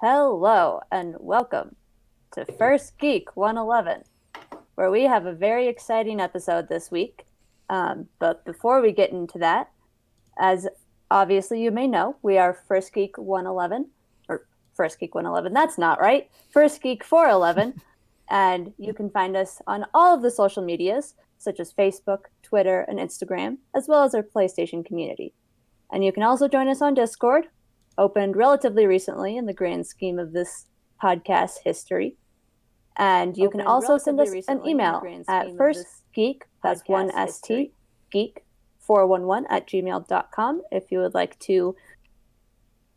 Hello and welcome to First Geek 111, where we have a very exciting episode this week. But before we get into that, as obviously you may know, we are First Geek 111, or First Geek 111, that's not right, First Geek 411, and you can find us on all of the social medias, such as Facebook, Twitter, and Instagram, as well as our PlayStation community. And you can also join us on Discord, opened relatively recently in the grand scheme of this podcast history. And you can also send us an email at firstgeek, that's one ST, geek411@gmail.com if you would like to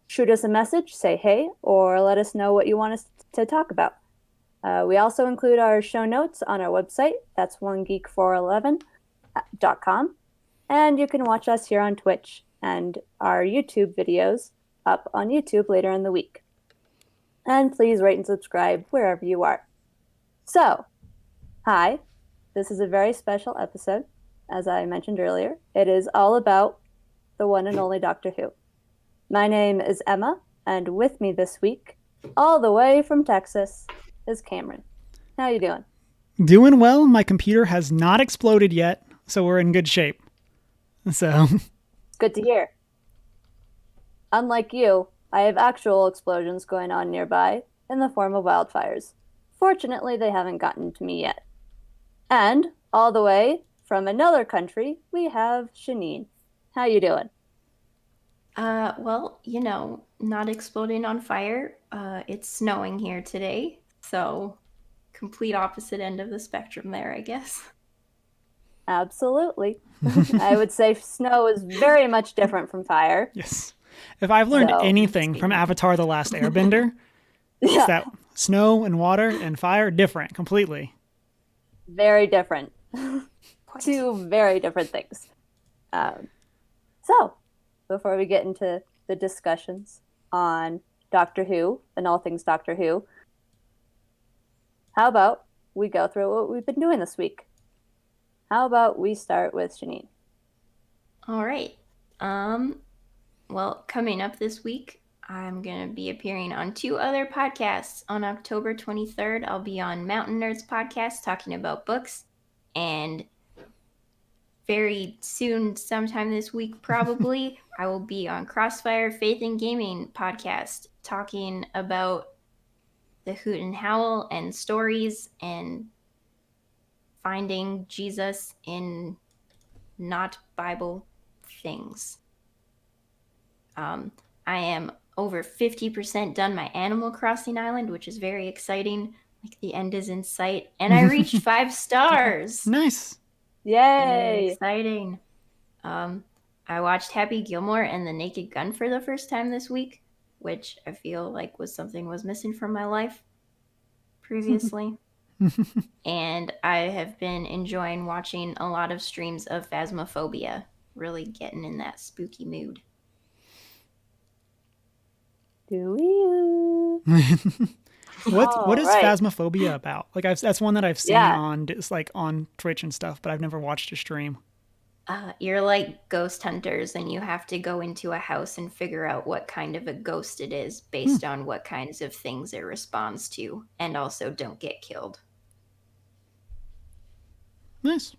shoot us a message, say hey, or let us know what you want us to talk about. We also include our show notes on our website, that's onegeek411.com, and you can watch us here on Twitch and our YouTube videos up on YouTube later in the week. And please rate and subscribe wherever you are. So, hi, this is a very special episode, as I mentioned earlier. It is all about the one and only Doctor Who. My name is Emma, and with me this week, all the way from Texas, is Cameron. How you doing? Doing well. My computer has not exploded yet, so we're in good shape. So, good to hear. Unlike you, I have actual explosions going on nearby in the form of wildfires. Fortunately, they haven't gotten to me yet. And all the way from another country, we have Shanine. How you doing? Well, not exploding on fire. It's snowing here today, so complete opposite end of the spectrum there, I guess. Absolutely. I would say snow is very much different from fire. Yes. If I've learned anything from Avatar: The Last Airbender, it's that snow and water and fire, different, completely. Very different. Two very different things. So, before we get into the discussions on Doctor Who and all things Doctor Who, how about we go through what we've been doing this week? How about we start with Shanine? All right. Well, coming up this week, I'm going to be appearing on 2 other podcasts. On October 23rd, I'll be on Mountain Nerds podcast talking about books. And very soon, sometime this week probably, I will be on Crossfire Faith and Gaming podcast talking about the Hoot and Howl and stories and finding Jesus in not Bible things. I am over 50% done my Animal Crossing island, which is very exciting. Like, the end is in sight. And I reached 5 stars. Nice. Yay. Very exciting. I watched Happy Gilmore and The Naked Gun for the first time this week, which I feel like was missing from my life previously. And I have been enjoying watching a lot of streams of Phasmophobia, really getting in that spooky mood. Do you? What is Phasmophobia about? Like, that's one that I've seen on Twitch and stuff, but I've never watched a stream. You're like ghost hunters, and you have to go into a house and figure out what kind of a ghost it is based on what kinds of things it responds to, and also don't get killed. Nice.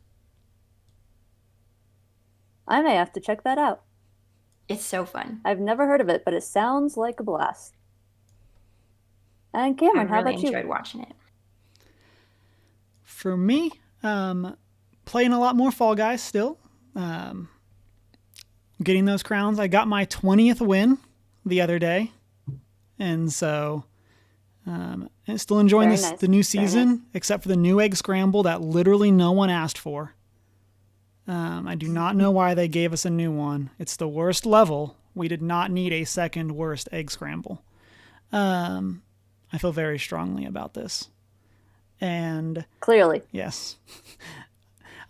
I may have to check that out. It's so fun. I've never heard of it, but it sounds like a blast. And Cameron, how about you? I really enjoyed watching it. For me, playing a lot more Fall Guys still. Getting those crowns. I got my 20th win the other day. And so I'm still enjoying the new season, except for the new egg scramble that literally no one asked for. I do not know why they gave us a new one. It's the worst level. We did not need a second worst egg scramble. I feel very strongly about this. And clearly. Yes.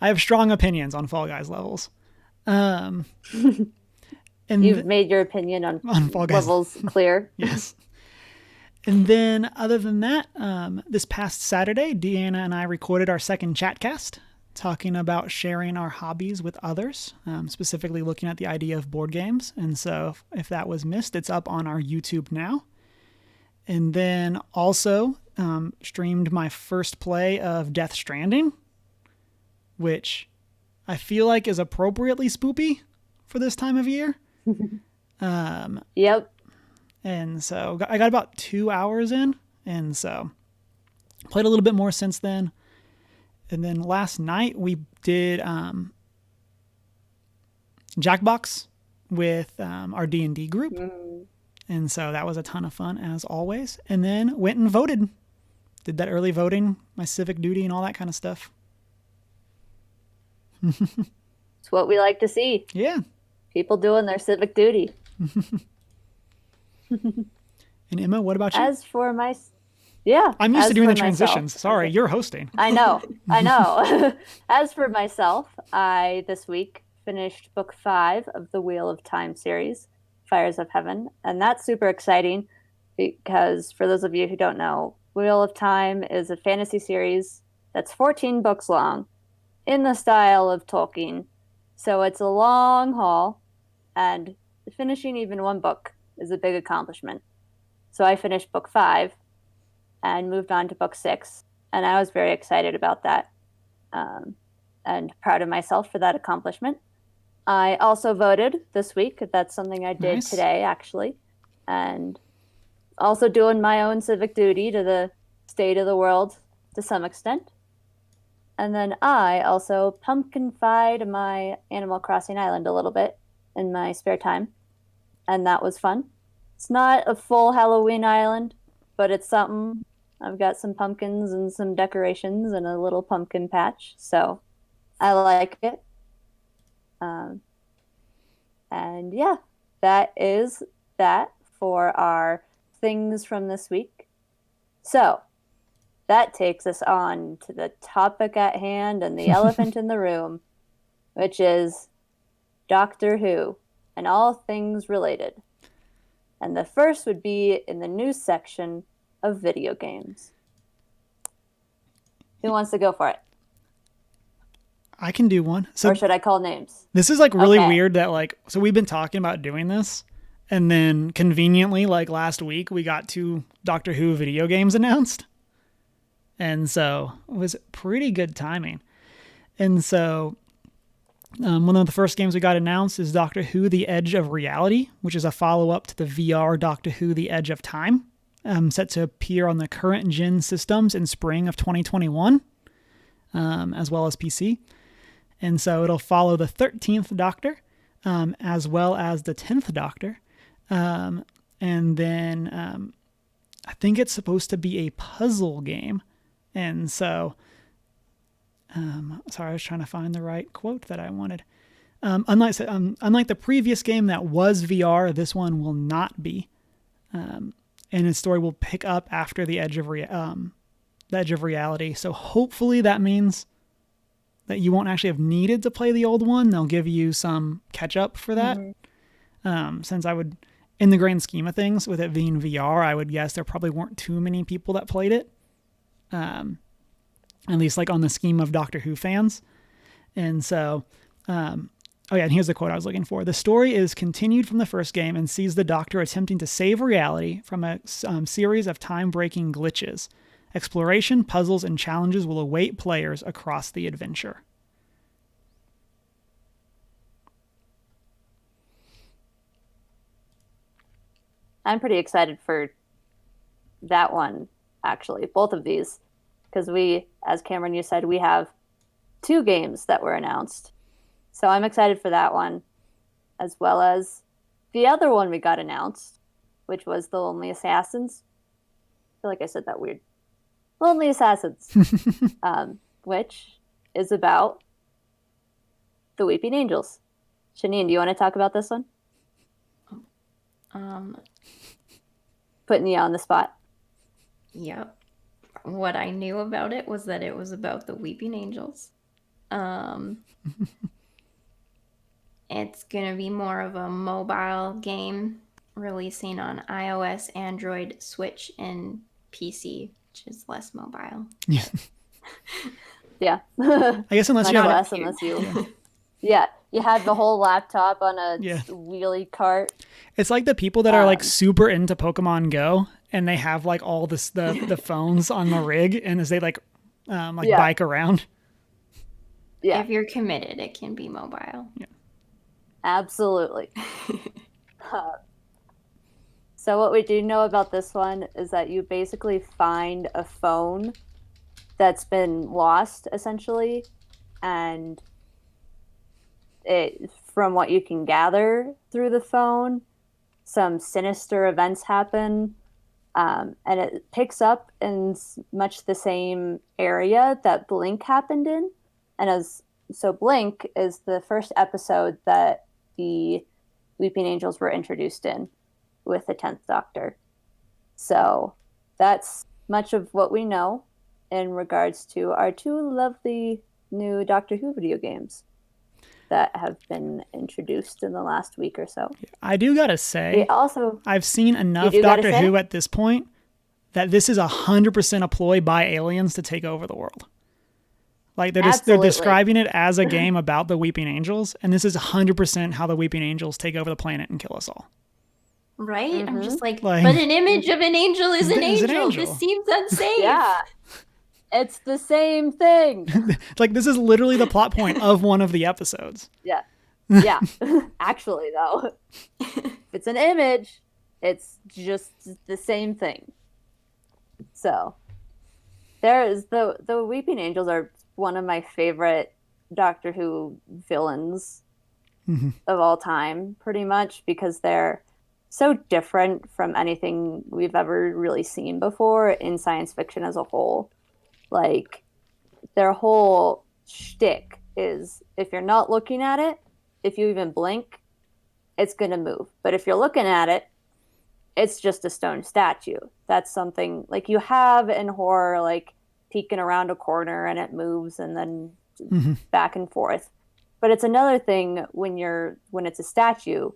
I have strong opinions on Fall Guys levels. And you've made your opinion on Fall Guys levels clear. Yes. And then other than that, this past Saturday, Deanna and I recorded our second chatcast, talking about sharing our hobbies with others, specifically looking at the idea of board games. And so if that was missed, it's up on our YouTube now. And then also streamed my first play of Death Stranding, which I feel like is appropriately spoopy for this time of year. Yep. And so I got about 2 hours in, and so played a little bit more since then. And then last night we did Jackbox with our D&D group. And so that was a ton of fun, as always. And then went and voted. Did that early voting, my civic duty and all that kind of stuff. It's what we like to see. Yeah. People doing their civic duty. And Emma, what about you? As for my... Yeah. I'm used to doing the transitions. Sorry, you're hosting. I know. As for myself, I, this week, finished book 5 of the Wheel of Time series, Fires of Heaven. And that's super exciting because, for those of you who don't know, Wheel of Time is a fantasy series that's 14 books long in the style of Tolkien. So it's a long haul, and finishing even one book is a big accomplishment. So I finished book 5 and moved on to book 6, and I was very excited about that and proud of myself for that accomplishment. I also voted this week. That's something I did today, actually, and also doing my own civic duty to the state of the world to some extent. And then I also pumpkin-fied my Animal Crossing island a little bit in my spare time, and that was fun. It's not a full Halloween island, but it's something. I've got some pumpkins and some decorations and a little pumpkin patch, so I like it. And yeah, that is that for our things from this week. So that takes us on to the topic at hand and the elephant in the room, which is Doctor Who and all things related. And the first would be in the news section of video games. Who wants to go for it? I can do one. So or should I call names? This is like really weird that so we've been talking about doing this, and then conveniently last week we got 2 Doctor Who video games announced. And so it was pretty good timing. And so one of the first games we got announced is Doctor Who: The Edge of Reality, which is a follow-up to the VR Doctor Who: The Edge of Time, set to appear on the current gen systems in spring of 2021, as well as PC. And so it'll follow the 13th Doctor, as well as the 10th Doctor. And then I think it's supposed to be a puzzle game. And so, sorry, I was trying to find the right quote that I wanted. Unlike the previous game that was VR, this one will not be. And its story will pick up after the Edge of Reality. So hopefully that means that you won't actually have needed to play the old one. They'll give you some catch up for that. Since I would, in the grand scheme of things, with it being VR, I would guess there probably weren't too many people that played it. At least on the scheme of Doctor Who fans. And so, and here's the quote I was looking for. The story is continued from the first game and sees the Doctor attempting to save reality from a series of time-breaking glitches. Exploration, puzzles, and challenges will await players across the adventure. I'm pretty excited for that one, actually, both of these, because we, as Cameron, you said, we have 2 games that were announced. So I'm excited for that one, as well as the other one we got announced, which was The Lonely Assassins. I feel like I said that weird. Lonely Assassins, which is about the Weeping Angels. Shanine, do you want to talk about this one? Putting you on the spot. Yep. What I knew about it was that it was about the Weeping Angels. It's going to be more of a mobile game, releasing on iOS, Android, Switch, and PC, which is less mobile. Yeah. Yeah. I guess unless you have you have the whole laptop on a wheelie cart. It's like the people that are super into Pokemon Go and they have like all this the phones on the rig, and as they bike around. Yeah. If you're committed, it can be mobile. Yeah. Absolutely. So what we do know about this one is that you basically find a phone that's been lost, essentially, and from what you can gather through the phone, some sinister events happen, and it picks up in much the same area that Blink happened in. And so Blink is the first episode that the Weeping Angels were introduced in with the 10th Doctor. So that's much of what we know in regards to our two lovely new Doctor Who video games that have been introduced in the last week or so. I do gotta say, I've seen enough Doctor Who at this point that this is 100% a ploy by aliens to take over the world. Like they're describing it as a game about the Weeping Angels, and this is 100% how the Weeping Angels take over the planet and kill us all. Right? Mm-hmm. I'm just like, but an image of an angel is an angel. This seems unsafe. Yeah. It's the same thing. Like, this is literally the plot point of one of the episodes. Yeah. Yeah. Actually, though, if it's an image, it's just the same thing. So, there is the Weeping Angels are one of my favorite Doctor Who villains of all time, pretty much, because they're so different from anything we've ever really seen before in science fiction as a whole. Like, their whole shtick is, if you're not looking at it, if you even blink, it's going to move. But if you're looking at it, it's just a stone statue. That's something like you have in horror, like peeking around a corner and it moves and then back and forth. But it's another thing when it's a statue,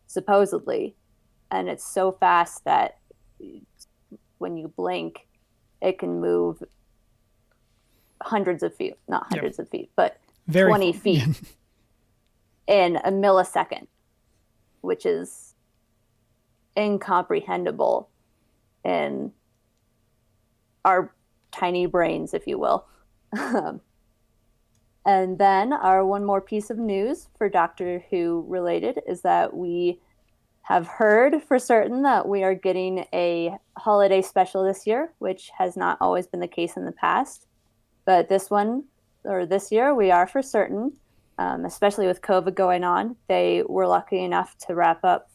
supposedly, and it's so fast that when you blink, it can move hundreds of feet, not hundreds of feet, but 20 feet in a millisecond, which is incomprehensible in our tiny brains, if you will. And then our one more piece of news for Doctor Who related is that we have heard for certain that we are getting a holiday special this year, which has not always been the case in the past. But this year, we are for certain, especially with COVID going on. They were lucky enough to wrap up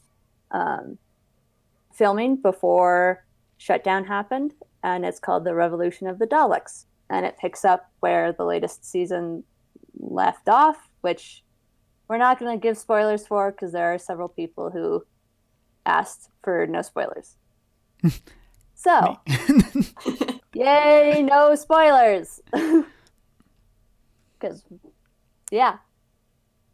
filming before shutdown happened, and it's called The Revolution of the Daleks. And it picks up where the latest season left off, which we're not going to give spoilers for because there are several people who asked for no spoilers. So, yay, no spoilers. Because, yeah.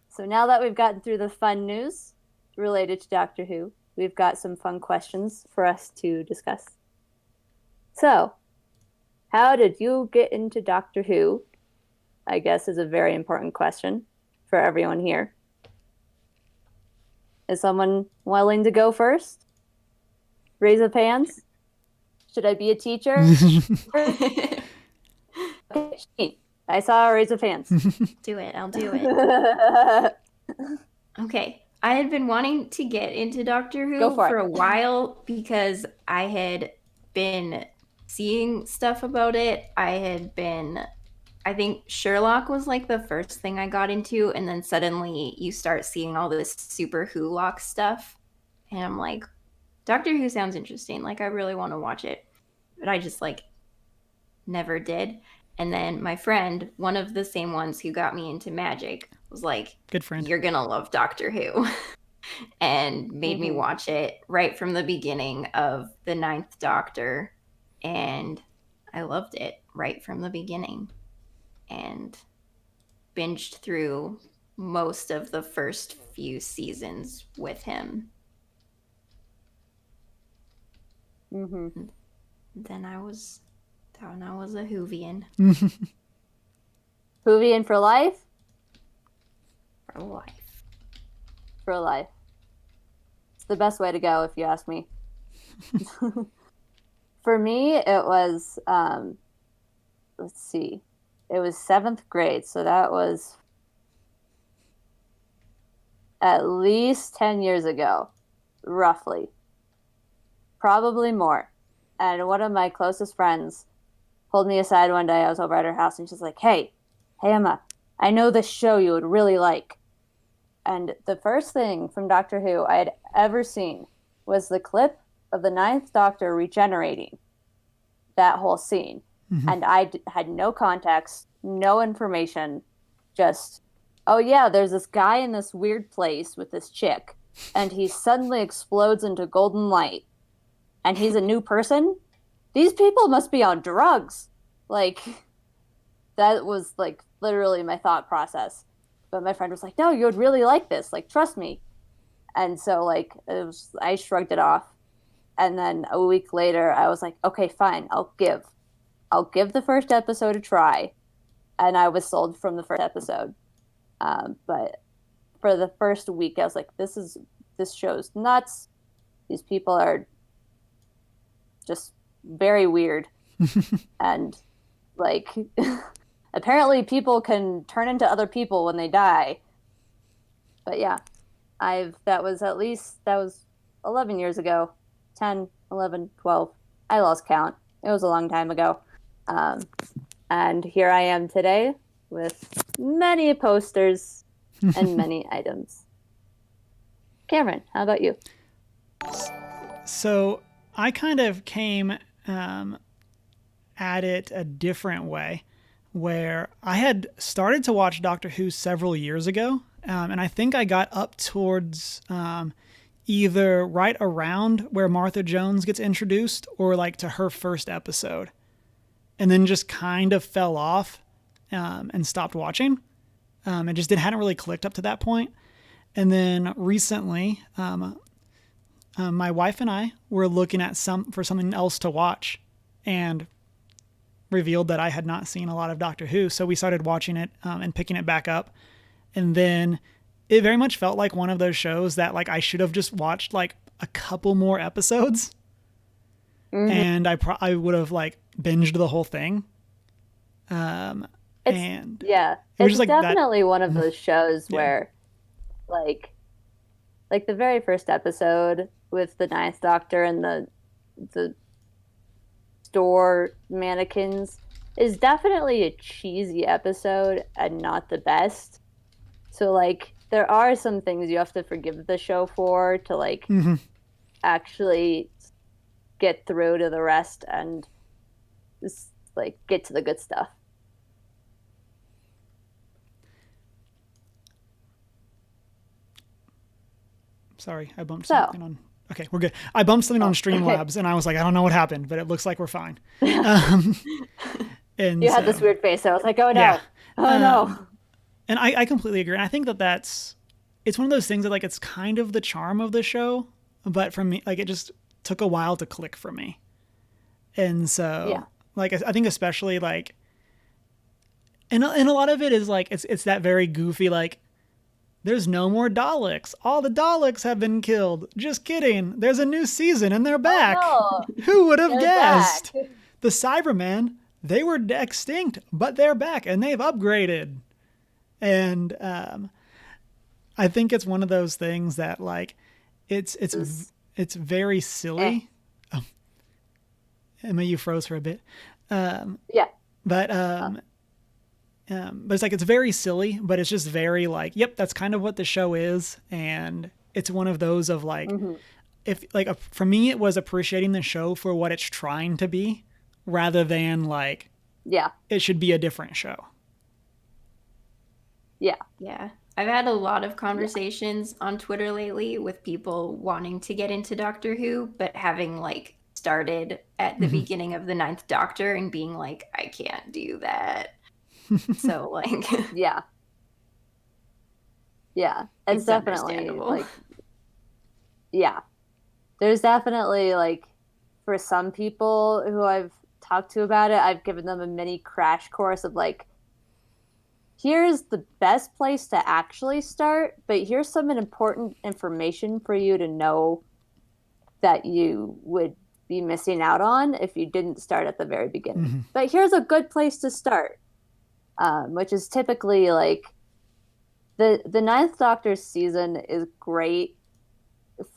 So now that we've gotten through the fun news related to Doctor Who, we've got some fun questions for us to discuss. So, how did you get into Doctor Who? I guess is a very important question for everyone here. Is someone willing to go first? Raise up hands. Should I be a teacher? Okay, I saw a raise of hands. Do it. I'll do it. Okay. I had been wanting to get into Doctor Who for a while because I had been seeing stuff about it. I think Sherlock was like the first thing I got into, and then suddenly you start seeing all this Super Who-lock stuff, and I'm like, Doctor Who sounds interesting. Like, I really want to watch it, but I just like never did. And then my friend, one of the same ones who got me into magic, was like, good friend, you're gonna love Doctor Who. And made me watch it right from the beginning of the 9th Doctor, and I loved it right from the beginning and binged through most of the first few seasons with him. Then I was a Whovian. Whovian for life? For life. For life. It's the best way to go, if you ask me. For me, it was let's see, it was 7th grade, so that was at least 10 years ago, roughly, probably more. And one of my closest friends pulled me aside one day. I was over at her house, and she's like, hey, Emma, I know this show you would really like. And the first thing from Doctor Who I had ever seen was the clip of the Ninth Doctor regenerating, that whole scene. Mm-hmm. And I had no context, no information, just, oh yeah, there's this guy in this weird place with this chick, and he suddenly explodes into golden light, and he's a new person? These people must be on drugs. Like, that was, like, literally my thought process. But my friend was like, no, you would really like this. Like, trust me. And so, like, I shrugged it off. And then a week later, I was like, okay, fine, I'll give the first episode a try. And I was sold from the first episode. But for the first week, I was like, this show's nuts. These people are just very weird. And, like, apparently people can turn into other people when they die. But yeah, that was 11 years ago. 10, 11, 12. I lost count. It was a long time ago. And here I am today with many posters and many items. Cameron, how about you? So I kind of came at it a different way, where I had started to watch Doctor Who several years ago, and I think I got up towards either right around where Martha Jones gets introduced or like to her first episode, and then just kind of fell off and stopped watching. It just hadn't really clicked up to that point. And then recently, my wife and I were looking at for something else to watch, and revealed that I had not seen a lot of Doctor Who. So we started watching it and picking it back up. And then it very much felt like one of those shows that, like, I should have just watched like a couple more episodes. Mm-hmm. And I would have like binged the whole thing. It's like definitely one of those shows where like the very first episode with the Ninth Doctor and the store mannequins is definitely a cheesy episode and not the best. So, like, there are some things you have to forgive the show for to, like, actually get through to the rest and just, like, get to the good stuff. Sorry, I bumped something on. Okay, we're good. I bumped something on Streamlabs, and I was like, I don't know what happened, but it looks like we're fine. And you had this weird face. So I was like, oh no, yeah. Oh no. And I completely agree. And I think it's one of those things that, like, it's kind of the charm of the show, but for me, like, it just took a while to click for me. And so, like, I think especially, like, and a lot of it is, like, it's that very goofy, like, there's no more Daleks. All the Daleks have been killed. Just kidding. There's a new season and they're back. Oh, no. Who would have guessed? Back. The Cybermen, they were extinct, but they're back and they've upgraded. And I think it's one of those things that, like, it's very silly. Oh. Emma, you froze for a bit. Yeah. But it's like, it's very silly, but it's just very, like, yep, that's kind of what the show is. And it's one of those of, like, if, like, for me, it was appreciating the show for what it's trying to be rather than, like, it should be a different show. Yeah. Yeah. I've had a lot of conversations on Twitter lately with people wanting to get into Doctor Who, but having, like, started at the beginning of the Ninth Doctor and being like, I can't do that. So, like, yeah, it's definitely, like, there's definitely, like, for some people who I've talked to about it, I've given them a mini crash course of, like, here's the best place to actually start, but here's some important information for you to know that you would be missing out on if you didn't start at the very beginning. But here's a good place to start, which is typically like the Ninth Doctor's season is great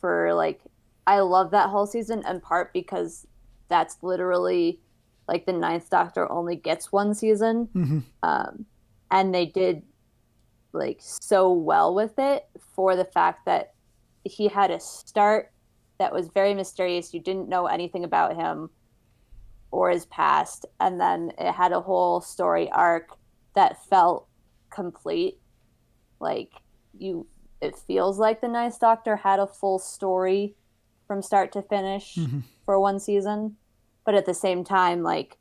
for like, I love that whole season in part because that's literally like the Ninth Doctor only gets one season. And they did like so well with it for the fact that he had a start that was very mysterious. You didn't know anything about him or his past. And then it had a whole story arc that felt complete. Like it feels like the Ninth Doctor had a full story from start to finish for one season. But at the same time, like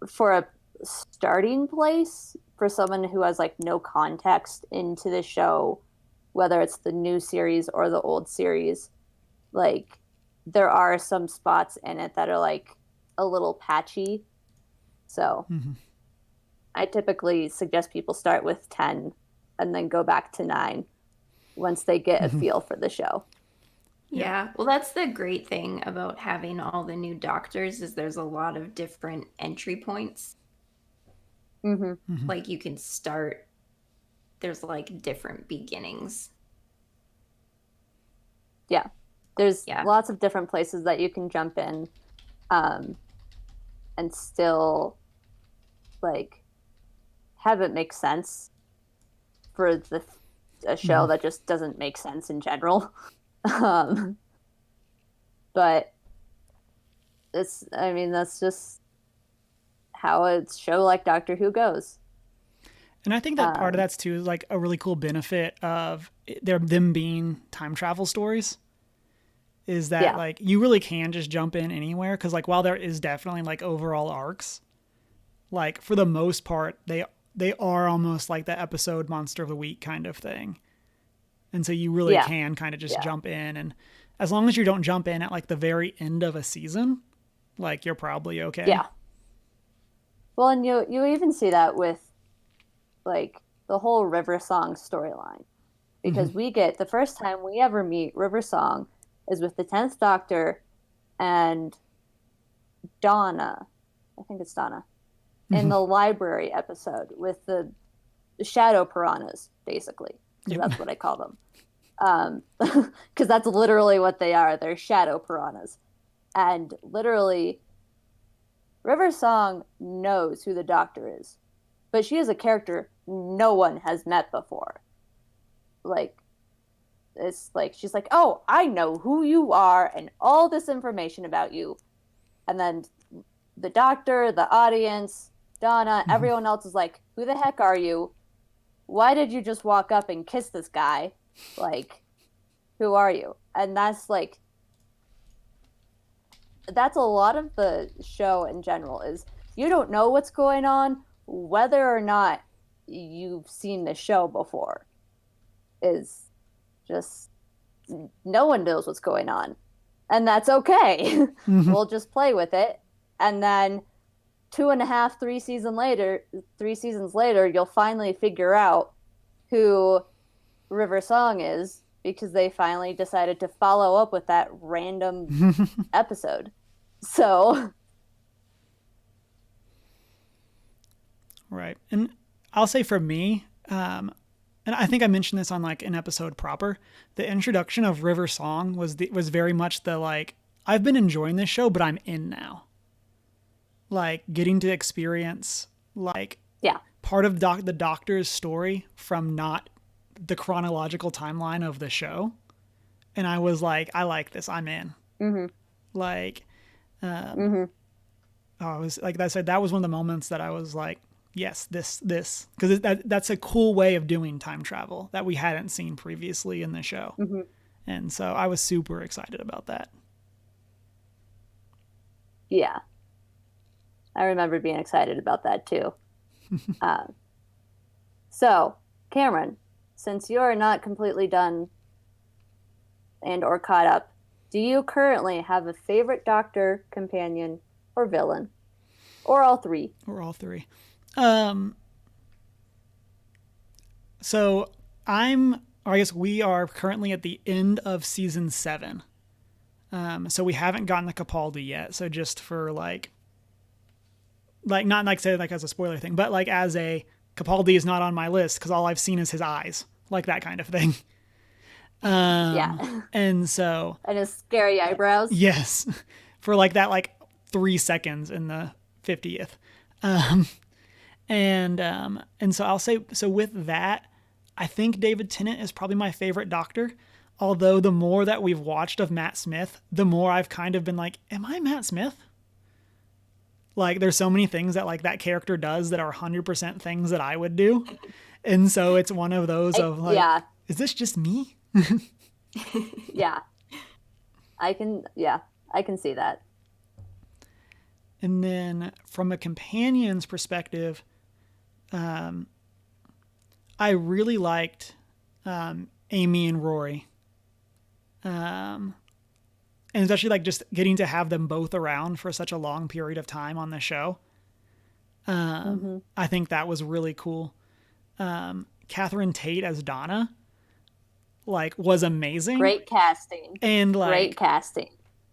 for a starting place for someone who has like no context into the show, whether it's the new series or the old series, like there are some spots in it that are like a little patchy. So I typically suggest people start with 10 and then go back to 9 once they get a feel for the show. Yeah, well, that's the great thing about having all the new Doctors is there's a lot of different entry points. Like you can start, there's like different beginnings. Yeah, there's lots of different places that you can jump in and still like have it make sense for a show that just doesn't make sense in general. But that's just how a show like Doctor Who goes. And I think that part of that's too is like a really cool benefit of them being time travel stories is that like you really can just jump in anywhere. Cause like while there is definitely like overall arcs, like for the most part, they are almost like the episode monster of the week kind of thing. And so you really can kind of just jump in, and as long as you don't jump in at like the very end of a season, like you're probably okay. Yeah. Well, and you even see that with like the whole River Song storyline, because we get the first time we ever meet River Song is with the 10th Doctor and Donna. I think it's Donna in the library episode with the shadow piranhas, basically. That's what I call them. Because that's literally what they are. They're shadow piranhas. And literally, River Song knows who the Doctor is. But she is a character no one has met before. Like, it's like, she's like, oh, I know who you are and all this information about you. And then the Doctor, the audience, Donna, everyone else is like, who the heck are you? Why did you just walk up and kiss this guy? Like, who are you? And that's like, that's a lot of the show in general is you don't know what's going on, whether or not you've seen the show before. Is just, no one knows what's going on. And that's okay. We'll just play with it. And then 2.5, 3 seasons later, you'll finally figure out who River Song is because they finally decided to follow up with that random episode. So. Right. And I'll say for me, and I think I mentioned this on like an episode proper, the introduction of River Song was very much the like, I've been enjoying this show, but I'm in now. Like getting to experience like part of the Doctor's story from not the chronological timeline of the show. And I was like, I like this. I'm in. Like, I was like I said, that was one of the moments that I was like, yes, this, because that's a cool way of doing time travel that we hadn't seen previously in the show. And so I was super excited about that. Yeah. I remember being excited about that too. So, Cameron, since you're not completely done and or caught up, do you currently have a favorite Doctor, companion, or villain? Or all three? Or all three. So I guess we are currently at the end of season 7 So we haven't gotten the Capaldi yet. So just for like not like say like as a spoiler thing, but like as a Capaldi is not on my list because all I've seen is his eyes, like that kind of thing. Yeah. And so And his scary eyebrows. yes, for like that like 3 seconds in the 50th. Um, and so I'll say so with that, I think David Tennant is probably my favorite Doctor. Although the more that we've watched of Matt Smith, the more I've kind of been like, am I Matt Smith? Like there's so many things that like that character does that are 100% things that I would do. And so it's one of those of like, yeah. Is this just me? Yeah. I can see that. And then from a companion's perspective, I really liked Amy and Rory. And especially like just getting to have them both around for such a long period of time on the show. I think that was really cool. Catherine Tate as Donna, like, was amazing. Great casting. And like great casting.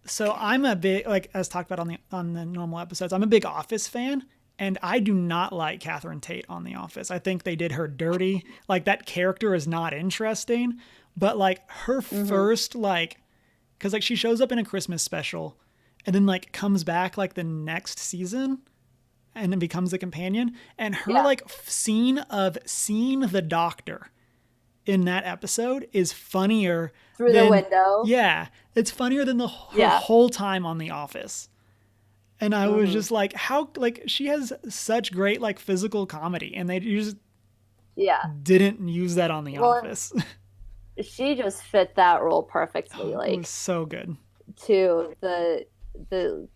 So I'm a big, like as talked about on the normal episodes, I'm a big Office fan, and I do not like Catherine Tate on The Office. I think they did her dirty. Like that character is not interesting, but like her first like, because like she shows up in a Christmas special, and then like comes back like the next season, and then becomes a companion, and her like scene of seeing the Doctor in that episode is funnier through the window. Yeah, it's funnier than the whole time on The Office. And I was just like, how, like, she has such great like physical comedy, and they just didn't use that on The Office. She just fit that role perfectly. Like, it was so good. To the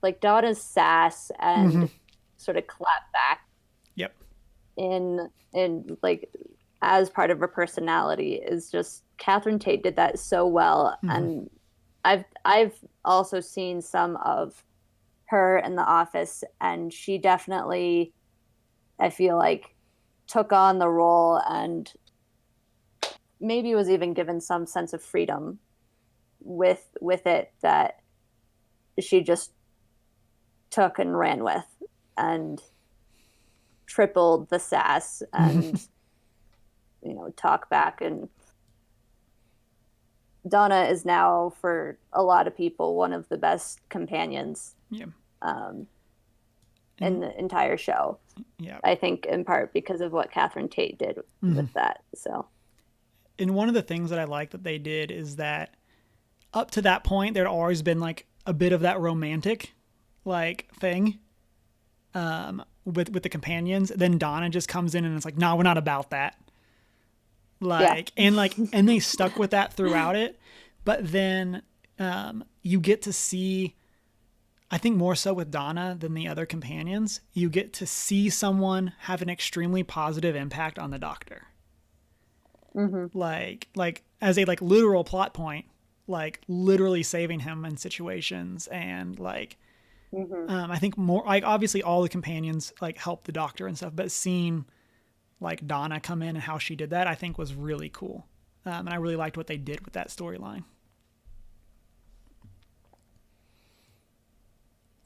like Donna's sass and sort of clap back. Yep. In like as part of her personality is just Catherine Tate did that so well. And I've also seen some of her in The Office, and she definitely, I feel like, took on the role and maybe was even given some sense of freedom with it that she just took and ran with, and tripled the sass and talk back. And Donna is now, for a lot of people, one of the best companions in the entire show. Yeah, I think in part because of what Catherine Tate did with that. So, and one of the things that I like that they did is that up to that point, there'd always been like a bit of that romantic like thing with the companions. Then Donna just comes in and it's like, no, we're not about that. Like, and they stuck with that throughout it. But then you get to see, I think more so with Donna than the other companions, you get to see someone have an extremely positive impact on the Doctor. Like as a like literal plot point, like literally saving him in situations, and like I think more like obviously all the companions like help the Doctor and stuff, but seeing like Donna come in and how she did that, I think was really cool. And I really liked what they did with that storyline.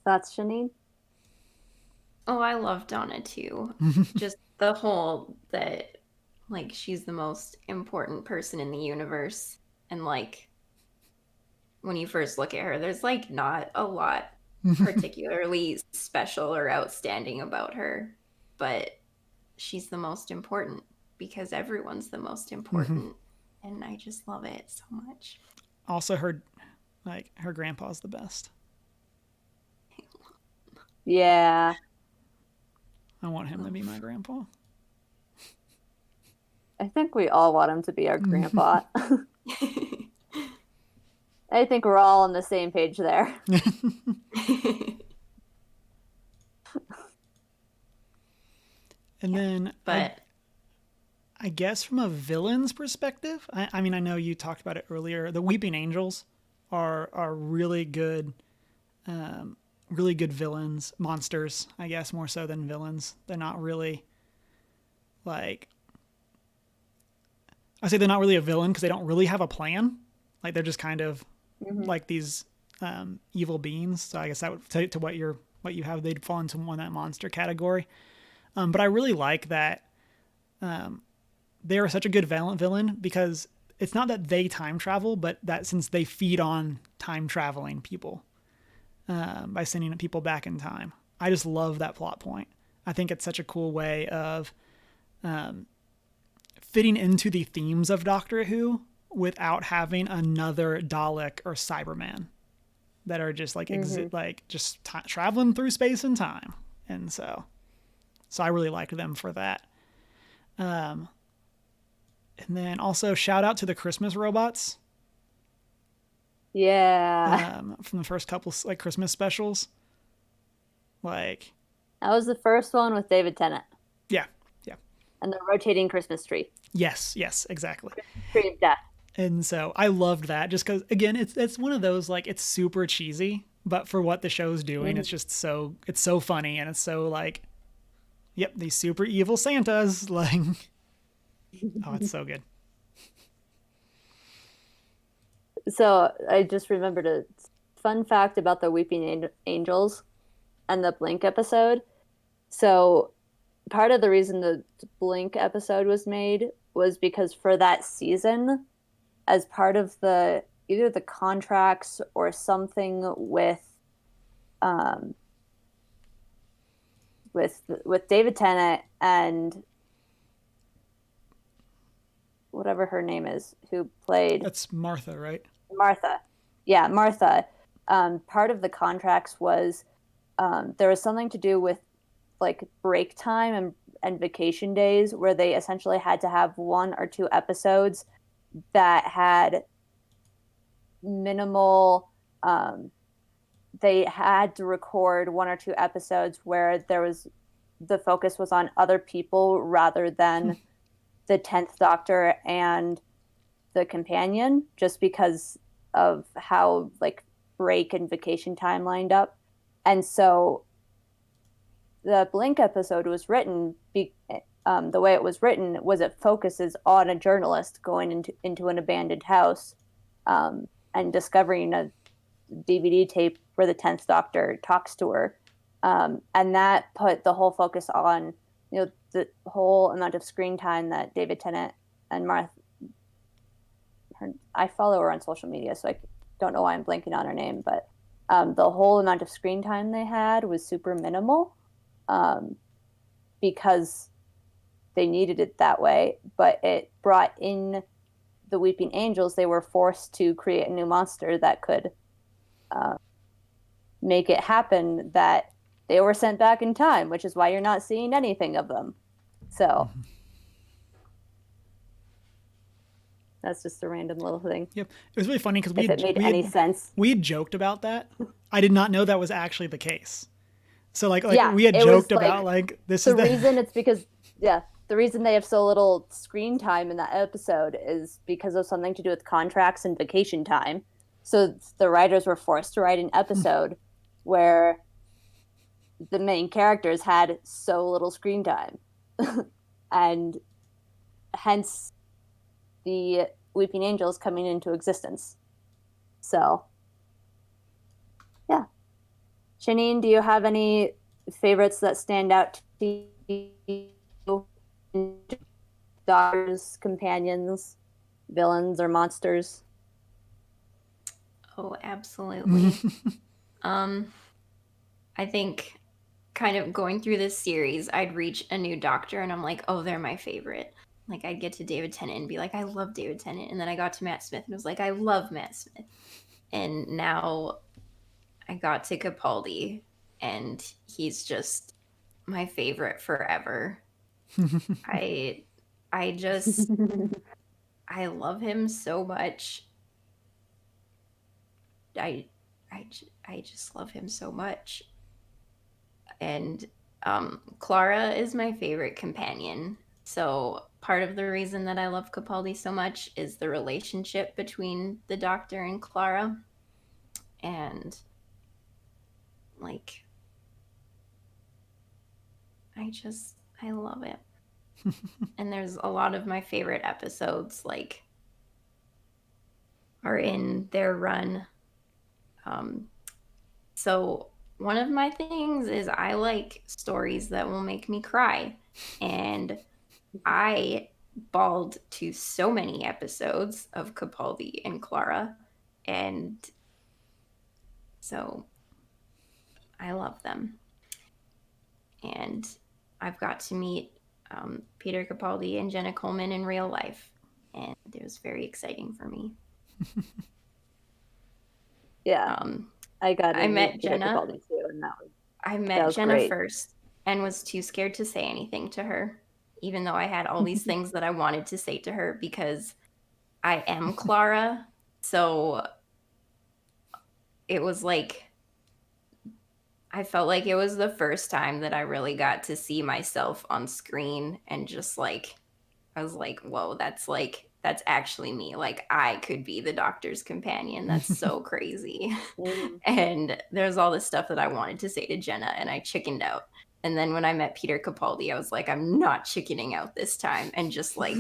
Thoughts, Janine? Oh, I love Donna too. Just the whole that like she's the most important person in the universe, and like when you first look at her, there's like not a lot particularly special or outstanding about her, but she's the most important because everyone's the most important. And I just love it so much. Also, her grandpa's the best. Yeah. I want him to be my grandpa. I think we all want him to be our grandpa. I think we're all on the same page there. And then, but I guess from a villain's perspective, I mean, I know you talked about it earlier. The Weeping Angels are really good villains, monsters, I guess, more so than villains. They're not really like, I say they're not really a villain because they don't really have a plan. Like they're just kind of like these evil beings. So I guess that would to what you have, they'd fall into one that monster category. But I really like that they are such a good villain because it's not that they time travel, but that since they feed on time traveling people by sending people back in time. I just love that plot point. I think it's such a cool way of fitting into the themes of Doctor Who without having another Dalek or Cyberman that are just like traveling through space and time. And so I really liked them for that. And then also shout out to the Christmas robots. Yeah. From the first couple like Christmas specials. Like that was the first one with David Tennant. Yeah. And the rotating Christmas tree. Yes, exactly. Tree of death. And so I loved that just because again it's one of those like it's super cheesy, but for what the show's doing, it's just so funny and it's so like, yep, these super evil Santas like, oh, it's so good. So I just remembered a fun fact about the Weeping Angels and the Blink episode. So part of the reason the Blink episode was made was because for that season, as part of either the contracts or something with David Tennant and whatever her name is, who played... That's Martha, right? Martha. Yeah, Martha. Part of the contracts was there was something to do with like break time and vacation days where they essentially had to have 1 or 2 episodes that had minimal they had to record 1 or 2 episodes where the focus was on other people rather than the 10th Doctor and the companion, just because of how like break and vacation time lined up. And so the Blink episode was written the way it was written was it focuses on a journalist going into an abandoned house and discovering a DVD tape where the 10th Doctor talks to her. And that put the whole focus on, the whole amount of screen time that David Tennant and Martha, I follow her on social media, so I don't know why I'm blanking on her name, but the whole amount of screen time they had was super minimal because they needed it that way, but it brought in the Weeping Angels. They were forced to create a new monster that could make it happen that they were sent back in time, which is why you're not seeing anything of them. So that's just a random little thing. Yep. It was really funny because it made any sense. We had joked about that. I did not know that was actually the case. So like yeah, we had joked about like this the is the reason. It's because the reason they have so little screen time in that episode is because of something to do with contracts and vacation time. So the writers were forced to write an episode where the main characters had so little screen time. And hence the Weeping Angels coming into existence. So, yeah. Janine, do you have any favorites that stand out to you? Doctors, companions, villains, or monsters? Oh, absolutely. I think kind of going through this series, I'd reach a new Doctor and I'm like, oh, they're my favorite. Like I'd get to David Tennant and be like, I love David Tennant. And then I got to Matt Smith and was like, I love Matt Smith. And now I got to Capaldi and he's just my favorite forever. I just I love him so much. I just love him so much. And Clara is my favorite companion. So part of the reason that I love Capaldi so much is the relationship between the Doctor and Clara. And like I love it. And there's a lot of my favorite episodes, like are in their run. So one of my things is I like stories that will make me cry. And I bawled to so many episodes of Capaldi and Clara. And so I love them. And I've got to meet Peter Capaldi and Jenna Coleman in real life. And it was very exciting for me. Yeah. I met Peter Jenna. Capaldi too, and I met Jenna great. first and was too scared to say anything to her, even though I had all these things that I wanted to say to her because I am Clara. So it was like, I felt like it was the first time that I really got to see myself on screen and just like, I was like, whoa, that's actually me. Like, I could be the doctor's companion. That's so crazy. And there's all this stuff that I wanted to say to Jenna, and I chickened out. And then when I met Peter Capaldi, I was like, I'm not chickening out this time. And just like,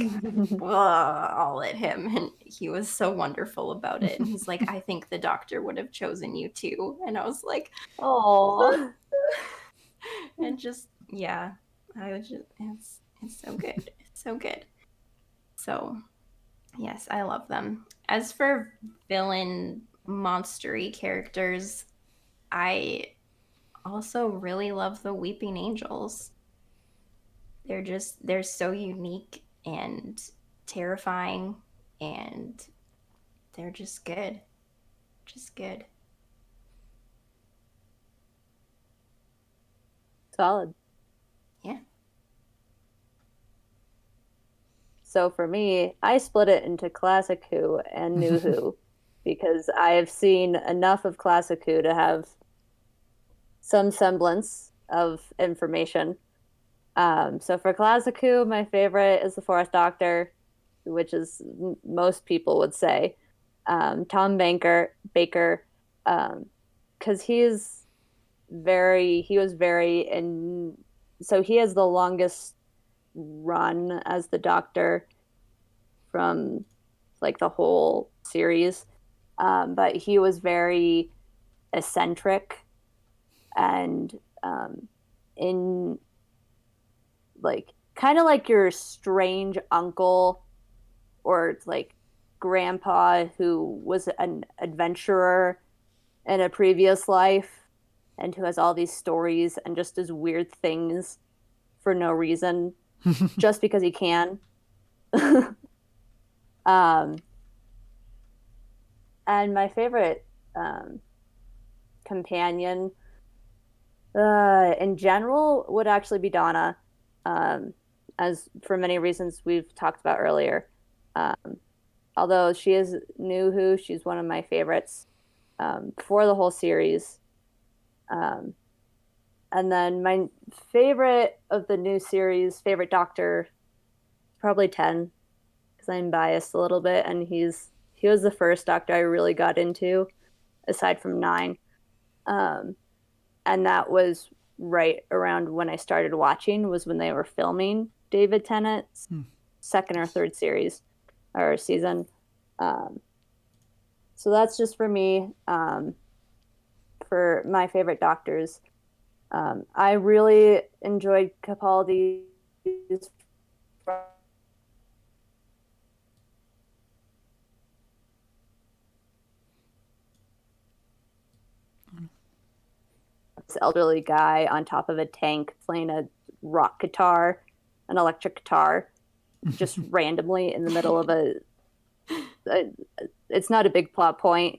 all at him. And he was so wonderful about it. And he's like, I think the doctor would have chosen you too. And I was like, oh. And just, yeah, I was just, it's so good. It's so good. So, yes, I love them. As for villain monstery characters, I also really love the Weeping Angels. They're so unique and terrifying, and they're just good. Just good. Solid. Yeah. So for me, I split it into Classic Who and New Who because I have seen enough of Classic Who to have some semblance of information. So for Classic Who, my favorite is the Fourth Doctor, which is most people would say Tom Baker, because he was very in. So he has the longest run as the Doctor from like the whole series, but he was very eccentric and in like kind of like your strange uncle or like grandpa who was an adventurer in a previous life and who has all these stories and just does weird things for no reason just because he can. And my favorite companion in general would actually be Donna, as for many reasons we've talked about earlier. Although she is New Who, she's one of my favorites for the whole series. And then my favorite of the new series, favorite Doctor, probably 10, because I'm biased a little bit, and he was the first Doctor I really got into, aside from 9. And that was right around when I started watching, was when they were filming David Tennant's second or third series or season. So that's just for me, for my favorite Doctors. I really enjoyed Capaldi's elderly guy on top of a tank playing a rock guitar, an electric guitar, just randomly in the middle of a it's not a big plot point,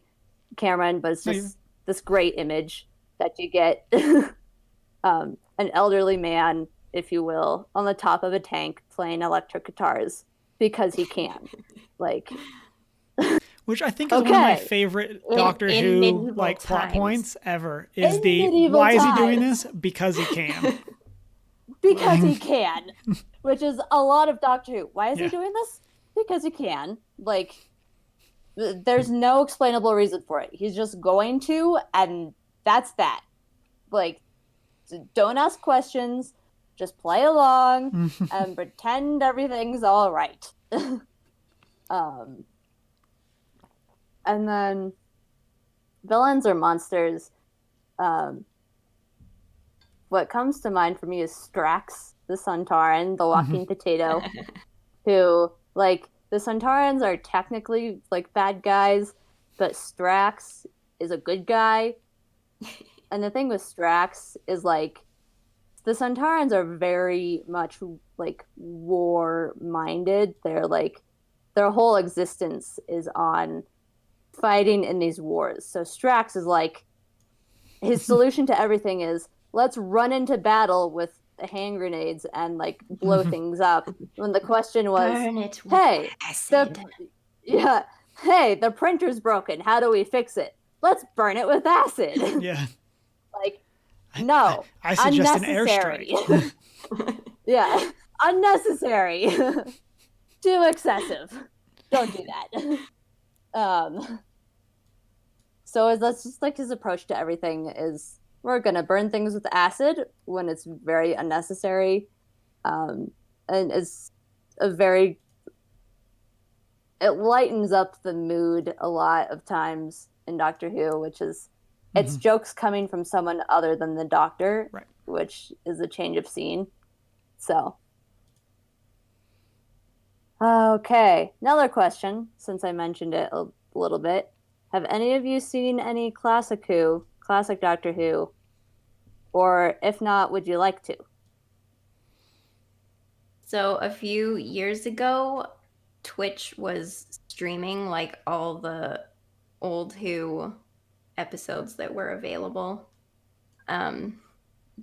Cameron, but it's just this great image that you get. An elderly man, if you will, on the top of a tank playing electric guitars because he can. Like, which I think is one of my favorite Doctor Who like plot points ever. Is why is he doing this? Because he can. Because he can, which is a lot of Doctor Who. Why is he doing this? Because he can. Like, there's no explainable reason for it. He's just going to, and that's that. Like, don't ask questions. Just play along and pretend everything's all right. And then villains or monsters. What comes to mind for me is Strax, the Centauran, the walking potato, who, like, the Centaurans are technically, like, bad guys, but Strax is a good guy. And the thing with Strax is, like, the Centaurans are very much, like, war-minded. They're, like, their whole existence is on fighting in these wars. So Strax is, like, his solution to everything is let's run into battle with hand grenades and like blow things up. When the question was, burn it with hey, acid. hey, the printer's broken. How do we fix it? Let's burn it with acid. Yeah. Like, no, I suggest an unnecessary. airstrike. Yeah, unnecessary. Too excessive. Don't do that. So that's just like his approach to everything is we're gonna burn things with acid when it's very unnecessary, and it's a very it lightens up the mood a lot of times in Doctor Who, which is it's jokes coming from someone other than the Doctor, right. which is a change of scene. So, okay, another question since I mentioned it a little bit. Have any of you seen any classic Doctor Who? Or if not, would you like to? So a few years ago, Twitch was streaming like all the old Who episodes that were available.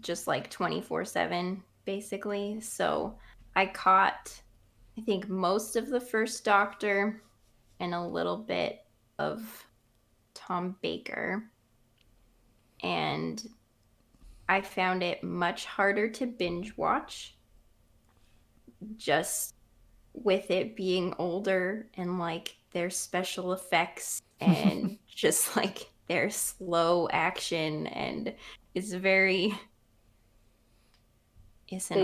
Just like 24/7 basically. So I caught I think most of the first Doctor and a little bit of Tom Baker. And I found it much harder to binge watch just with it being older and like their special effects and just like their slow action, and it's an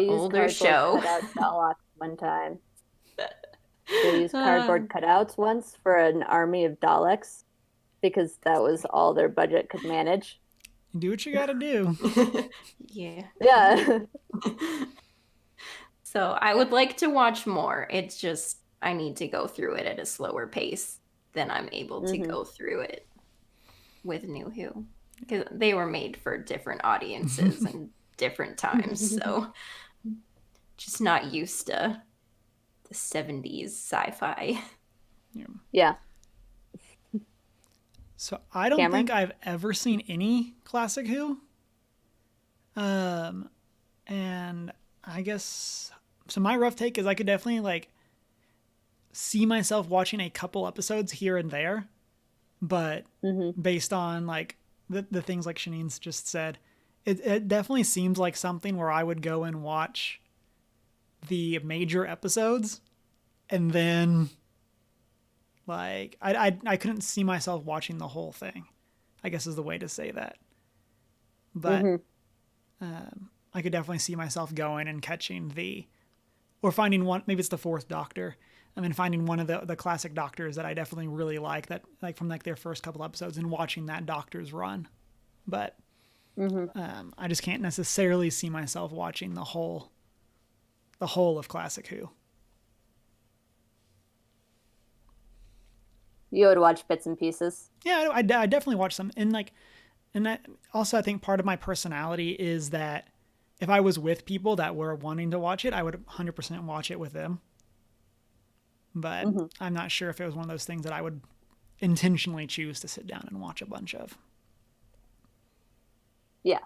older show. Cardboard cutouts Daleks one time. They used cardboard cutouts once for an army of Daleks because that was all their budget could manage. Do what you gotta do. Yeah. Yeah. So I would like to watch more. It's just I need to go through it at a slower pace than I'm able to go through it with New Who, because they were made for different audiences and different times. So just not used to the 70s sci-fi. Yeah. So I don't think I've ever seen any classic Who. And I guess so my rough take is I could definitely like see myself watching a couple episodes here and there, but based on like the things like Shanine's just said, it definitely seems like something where I would go and watch the major episodes and then like I couldn't see myself watching the whole thing, I guess is the way to say that. But I could definitely see myself going and catching or finding one, maybe it's the fourth Doctor. I mean, finding one of the classic Doctors that I definitely really like, that like from like their first couple episodes, and watching that Doctor's run. But I just can't necessarily see myself watching the whole of classic Who. You would watch bits and pieces. Yeah, I definitely watch some, and that also I think part of my personality is that if I was with people that were wanting to watch it, I would 100% watch it with them. But I'm not sure if it was one of those things that I would intentionally choose to sit down and watch a bunch of. Yeah.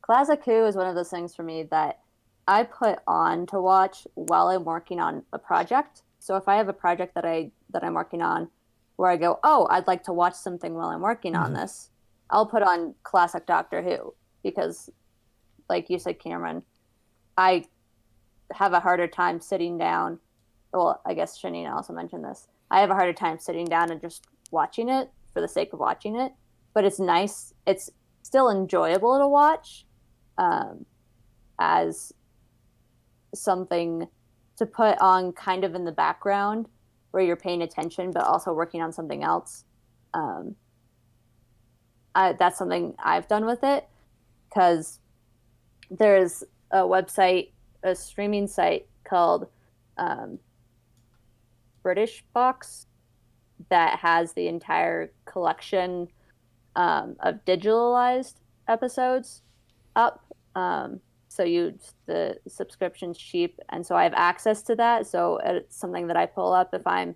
Classic Who is one of those things for me that I put on to watch while I'm working on a project. So if I have a project that I'm working on where I go, oh, I'd like to watch something while I'm working on this, I'll put on classic Doctor Who because, like you said, Cameron, I have a harder time sitting down. Well, I guess Shanina also mentioned this. I have a harder time sitting down and just watching it for the sake of watching it. But it's nice. It's still enjoyable to watch as something to put on kind of in the background where you're paying attention but also working on something else. That's something I've done with it, because there's a website, a streaming site called um, British Box that has the entire collection of digitalized episodes up. So the subscription's cheap, and so I have access to that. So it's something that I pull up if I'm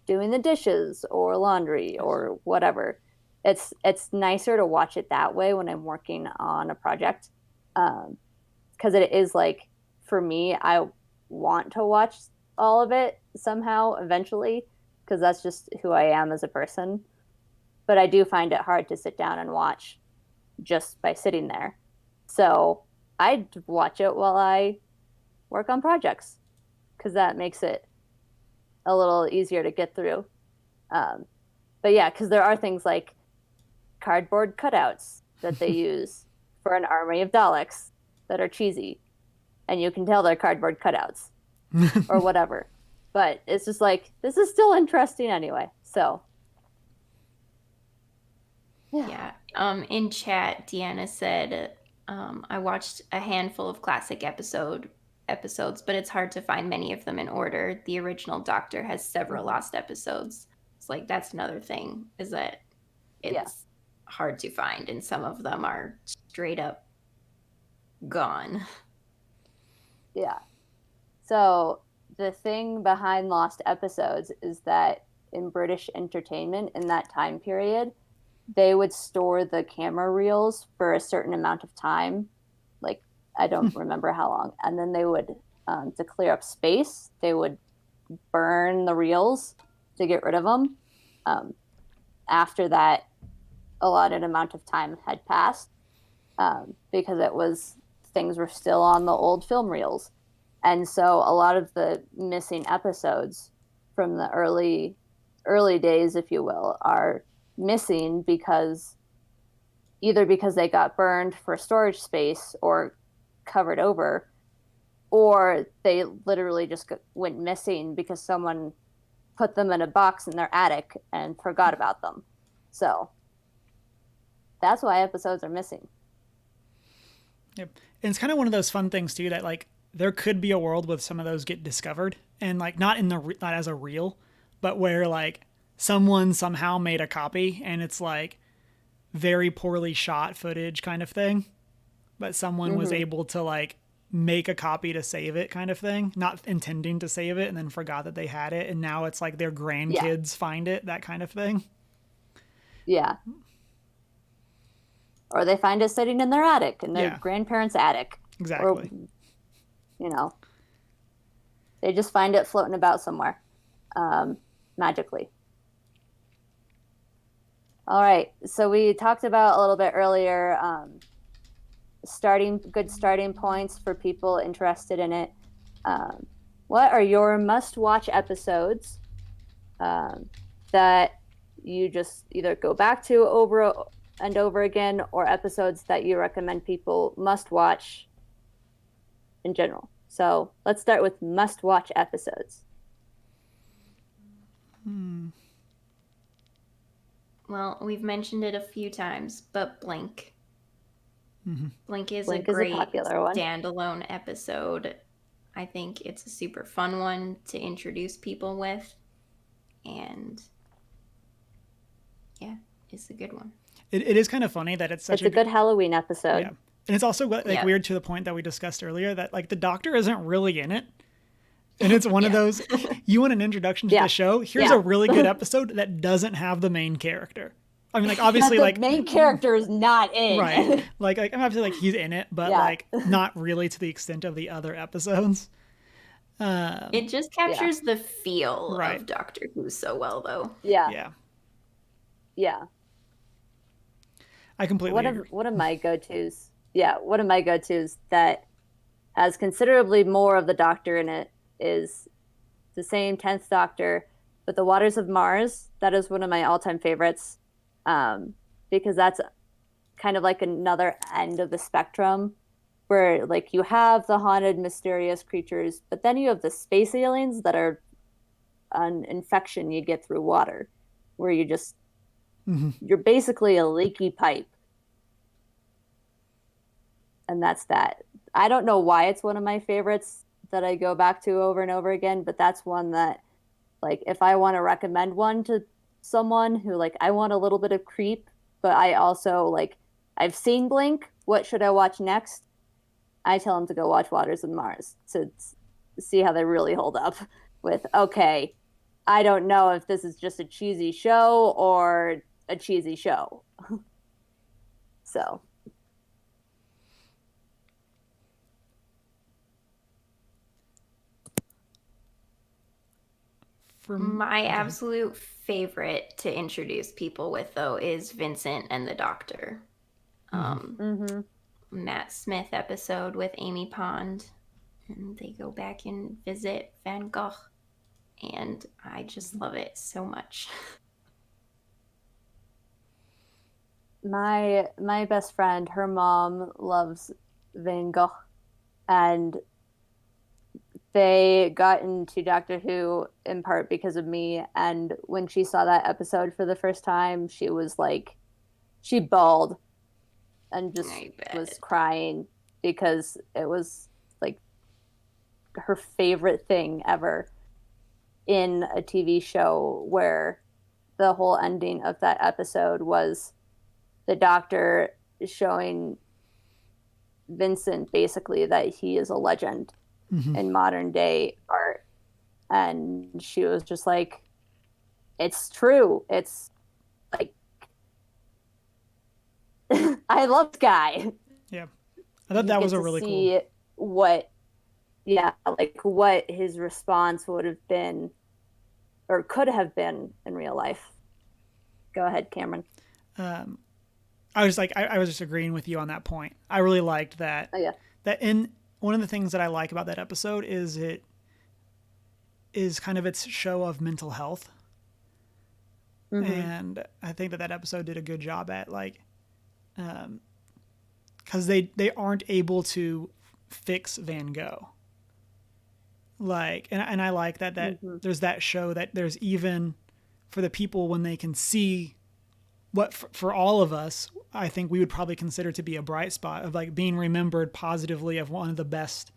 doing the dishes or laundry or whatever. It's nicer to watch it that way when I'm working on a project, because it is like, for me, I want to watch all of it somehow eventually, because that's just who I am as a person. But I do find it hard to sit down and watch just by sitting there. So I watch it while I work on projects, because that makes it a little easier to get through. But yeah, because there are things like cardboard cutouts that they use for an army of Daleks that are cheesy, and you can tell they're cardboard cutouts or whatever. But it's just like, this is still interesting anyway. So yeah. In chat, Deanna said, I watched a handful of classic episodes, but it's hard to find many of them in order. The original Doctor has several lost episodes. It's like, that's another thing, is that it's hard to find, and some of them are straight up gone. Yeah. So the thing behind lost episodes is that in British entertainment in that time period, they would store the camera reels for a certain amount of time. Like, I don't remember how long. And then they would, to clear up space, they would burn the reels to get rid of them. After that allotted amount of time had passed, because things were still on the old film reels. And so a lot of the missing episodes from the early days, if you will, are missing because they got burned for storage space or covered over, or they literally just went missing because someone put them in a box in their attic and forgot about them. So that's why episodes are missing. Yep. And it's kind of one of those fun things too, that like there could be a world where some of those get discovered, and like not as a reel, but where like someone somehow made a copy and it's like very poorly shot footage kind of thing, but someone was able to like make a copy to save it kind of thing, not intending to save it, and then forgot that they had it, and now it's like their grandkids find it, that kind of thing. Yeah. Or they find it sitting in their attic, in their grandparents' attic. Exactly. Or, they just find it floating about somewhere, magically. All right. So we talked about a little bit earlier, good starting points for people interested in it. What are your must-watch episodes that you just either go back to over and over again, or episodes that you recommend people must watch in general? So let's start with must-watch episodes. Well, we've mentioned it a few times, but Blink. Blink is Blink a great popular one. Standalone episode. I think it's a super fun one to introduce people with, and yeah, it's a good one. It is kind of funny that it's such a good Halloween episode. Yeah. And it's also like weird to the point that we discussed earlier that like the Doctor isn't really in it. And it's one of those, you want an introduction to the show? Here's a really good episode that doesn't have the main character. I mean, like, obviously, the like... main character is not in. Right. Like, I'm obviously, like, he's in it, but, like, not really to the extent of the other episodes. It just captures the feel of Doctor Who so well, though. Yeah. I completely agree. One of my go-tos, one of my go-tos that has considerably more of the Doctor in it is the same 10th Doctor, but The Waters of Mars. That is one of my all-time favorites, because that's kind of like another end of the spectrum where like you have the haunted, mysterious creatures, but then you have the space aliens that are an infection you get through water, where you just You're basically a leaky pipe. And that's that. I don't know why it's one of my favorites that I go back to over and over again, but that's one that, like, if I want to recommend one to someone who, like, I want a little bit of creep, but I also, like, I've seen Blink, what should I watch next? I tell them to go watch Waters of Mars to see how they really hold up with, okay, I don't know if this is just a cheesy show or a cheesy show. So. My absolute favorite to introduce people with, though, is Vincent and the Doctor. Matt Smith episode with Amy Pond. And they go back and visit Van Gogh. And I just love it so much. My best friend, her mom loves Van Gogh, and they got into Doctor Who in part because of me. And when she saw that episode for the first time, she was like, she bawled and just was crying because it was like her favorite thing ever in a TV show, where the whole ending of that episode was the Doctor showing Vincent basically that he is a legend in modern day art. And she was just like, it's true. It's like, I love Guy. Yeah. I thought that was a really cool. What his response would have been or could have been in real life. Go ahead, Cameron. I was just agreeing with you on that point. I really liked that. Oh, yeah. That in one of the things that I like about that episode is it is kind of its show of mental health. And I think that episode did a good job at, like, because they aren't able to fix Van Gogh. Like, and I like that there's that show that there's even for the people when they can see what for all of us, I think we would probably consider to be a bright spot of, like, being remembered positively of one of the best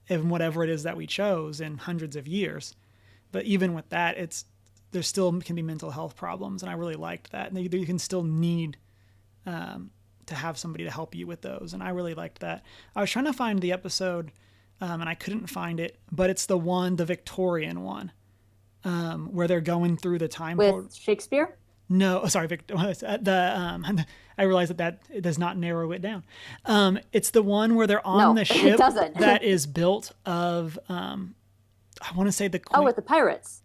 in whatever it is that we chose in hundreds of years. But even with that, there still can be mental health problems. And I really liked that. And you can still need to have somebody to help you with those. And I really liked that. I was trying to find the episode and I couldn't find it, but it's the Victorian one, where they're going through the time with Shakespeare. No, sorry, Victor. I realize that it does not narrow it down. It's the one where they're on the ship that is built of, I want to say the Queen. Oh, with the pirates.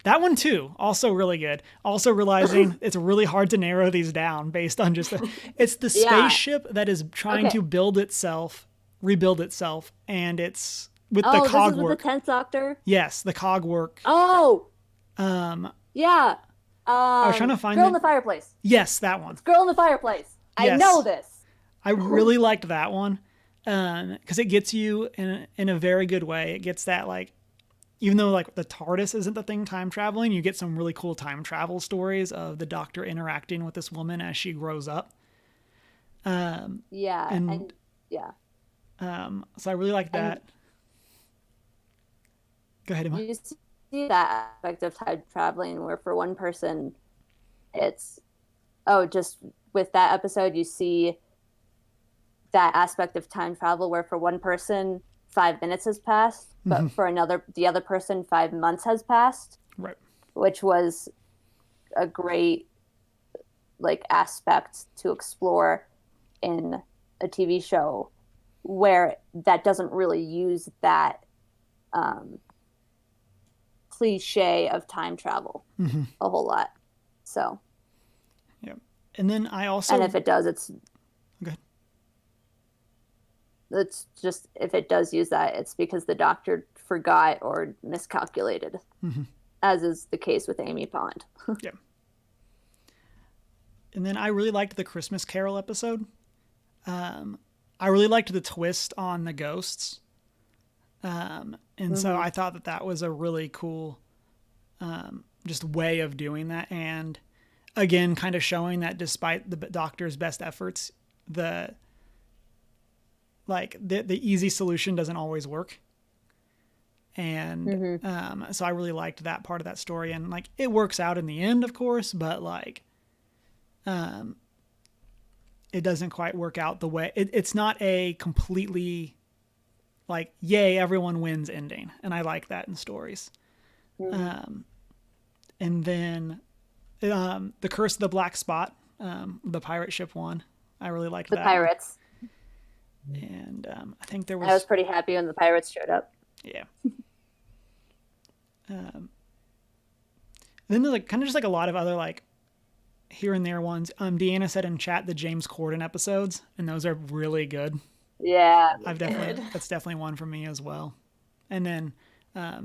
That one too, also really good. Also realizing it's really hard to narrow these down based on just it's the spaceship that is trying to rebuild itself, and it's with the cog work. With the 10th Doctor? Yes, the cog work. Oh. Yeah. I was trying to find Girl in the Fireplace. Yes, that one. It's Girl in the Fireplace. Yes. I know this. I really liked that one because it gets you in a very good way. It gets that, like, even though, like, the TARDIS isn't the thing time traveling, you get some really cool time travel stories of the Doctor interacting with this woman as she grows up. So I really like that. Go ahead, Emma. You see that aspect of time traveling where for one person it's just with that episode you see that aspect of time travel where for one person 5 minutes has passed, but for the other person 5 months has passed, right? Which was a great, like, aspect to explore in a TV show where that doesn't really use that cliche of time travel a whole lot. So yeah. And then I also, and if it does, it's good. It's just, if it does use that, it's because the Doctor forgot or miscalculated, as is the case with Amy Pond. Yeah. And then I really liked the Christmas Carol episode. I really liked the twist on the ghosts. And so I thought that was a really cool just way of doing that. And again, kind of showing that despite the Doctor's best efforts, the easy solution doesn't always work. And so I really liked that part of that story, and like it works out in the end, of course, but like it doesn't quite work out the way it's not a completely like yay everyone wins ending, and I like that in stories. And then the Curse of the Black Spot, the pirate ship one, I really liked the that pirates one. And I think there I was pretty happy when the pirates showed up. Yeah. Then there's like kind of just like a lot of other like here and there ones. Deanna said in chat the James Corden episodes, and those are really good. Yeah, that's definitely one for me as well. And then I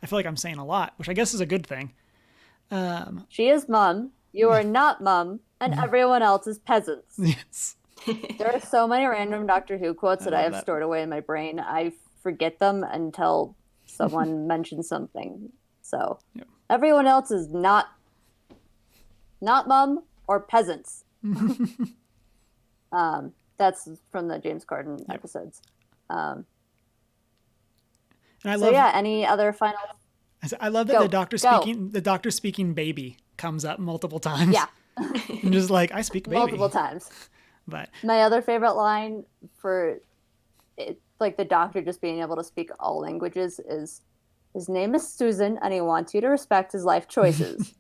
feel like I'm saying a lot, which I guess is a good thing. She is Mum. You are not Mum, and everyone else is peasants. Yes. There are so many random Doctor Who quotes that I have stored away in my brain. I forget them until someone mentions something. So everyone else is not Mum or peasants. That's from the James Corden episodes. And I love, any other final? I love that the doctor speaking baby comes up multiple times. Yeah. And just like, I speak baby. Multiple times. But my other favorite line for it, like the Doctor just being able to speak all languages, is his name is Susan and he wants you to respect his life choices,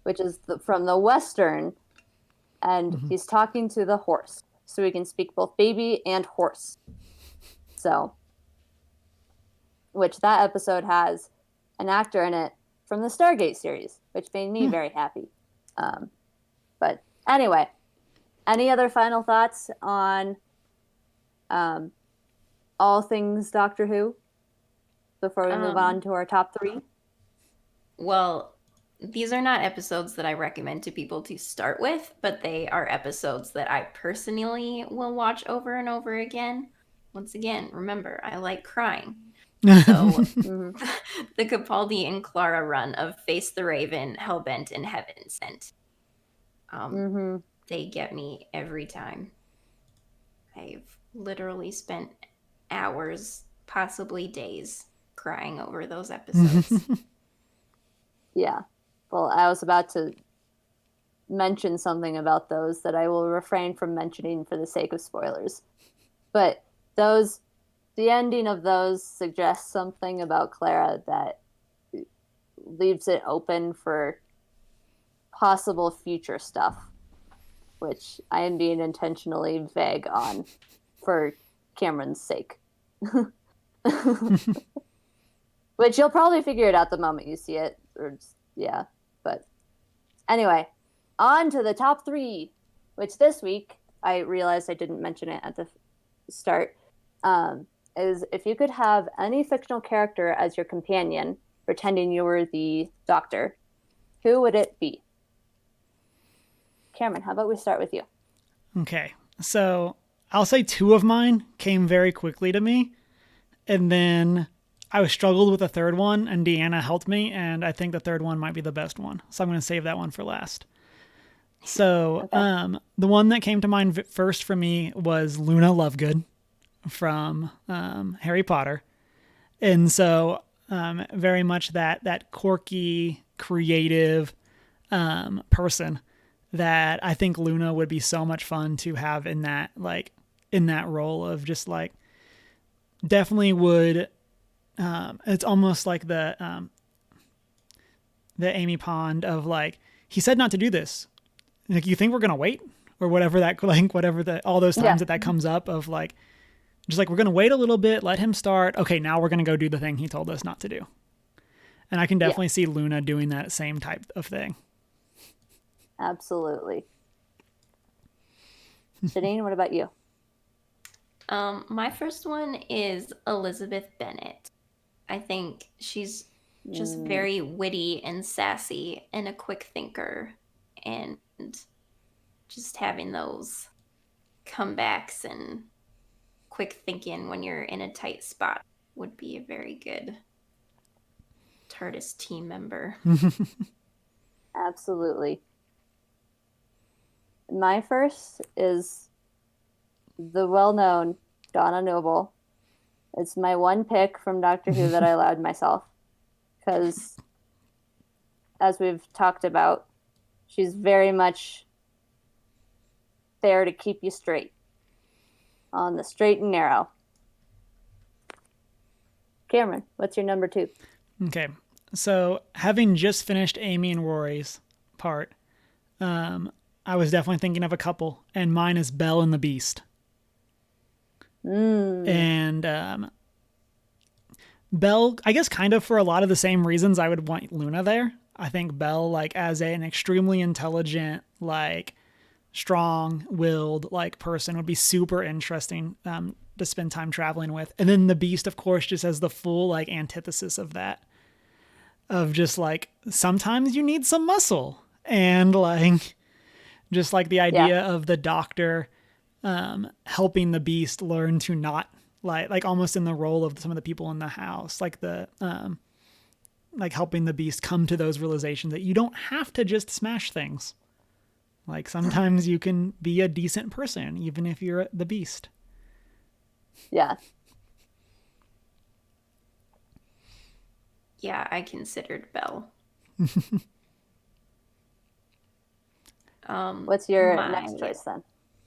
which is from the Western, and he's talking to the horse, so he can speak both baby and horse. So, which that episode has an actor in it from the Stargate series, which made me very happy. But anyway, any other final thoughts on all things Doctor Who before we move on to our top 3? Well, these are not episodes that I recommend to people to start with, but they are episodes that I personally will watch over and over again. Once again, remember, I like crying. So the Capaldi and Clara run of Face the Raven, Hellbent, and Heaven Sent. They get me every time. I've literally spent hours, possibly days, crying over those episodes. Yeah. Well, I was about to mention something about those that I will refrain from mentioning for the sake of spoilers. But the ending of those suggests something about Clara that leaves it open for possible future stuff, which I am being intentionally vague on for Cameron's sake. Which you'll probably figure it out the moment you see it. But anyway, on to the top 3, which this week, I realized I didn't mention it at the start, is if you could have any fictional character as your companion, pretending you were the Doctor, who would it be? Cameron, how about we start with you? Okay, so I'll say 2 of mine came very quickly to me, and then I struggled with a third one, and Deanna helped me, and I think the third one might be the best one, so I'm going to save that one for last. So the one that came to mind first for me was Luna Lovegood from Harry Potter, and so very much that quirky, creative person that I think Luna would be so much fun to have in that role of just like, definitely would. It's almost like the Amy Pond of like, he said not to do this. Like, you think we're gonna wait, or whatever all those times that comes up of like, just like, we're gonna wait a little bit, let him start. Okay, now we're gonna go do the thing he told us not to do. And I can definitely see Luna doing that same type of thing. Absolutely. Janine, what about you? My first one is Elizabeth Bennet. I think she's just very witty and sassy and a quick thinker, and just having those comebacks and quick thinking when you're in a tight spot would be a very good TARDIS team member. Absolutely. My first is the well-known Donna Noble. It's my one pick from Doctor Who that I allowed myself because, as we've talked about, she's very much there to keep you straight, on the straight and narrow. Cameron, what's your number 2? Okay, so having just finished Amy and Rory's part, I was definitely thinking of a couple, and mine is Belle and the Beast. And Belle, I guess kind of for a lot of the same reasons I would want Luna there. I think Belle, like, as an extremely intelligent, like, strong-willed, like, person would be super interesting to spend time traveling with. And then the Beast, of course, just as the full, like, antithesis of that. Of just, like, sometimes you need some muscle. And, like, just, like, the idea of the Doctor helping the Beast learn to not, like almost in the role of some of the people in the house, like the like helping the Beast come to those realizations that you don't have to just smash things. Like sometimes you can be a decent person even if you're the Beast. Yeah. Yeah, I considered Belle. What's your next choice then?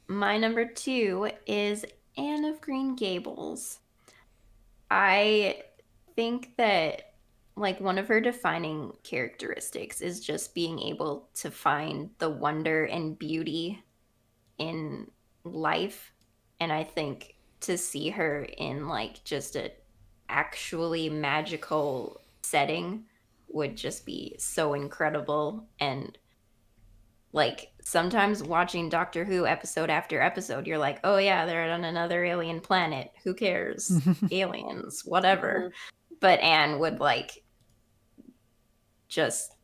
My number 2 is Anne of Green Gables. I think that, like, one of her defining characteristics is just being able to find the wonder and beauty in life. And I think to see her in, like, just a actually magical setting would just be so incredible. And, like, sometimes watching Doctor Who episode after episode, you're like, oh yeah, they're on another alien planet. Who cares? Aliens, whatever. But Anne would, like, just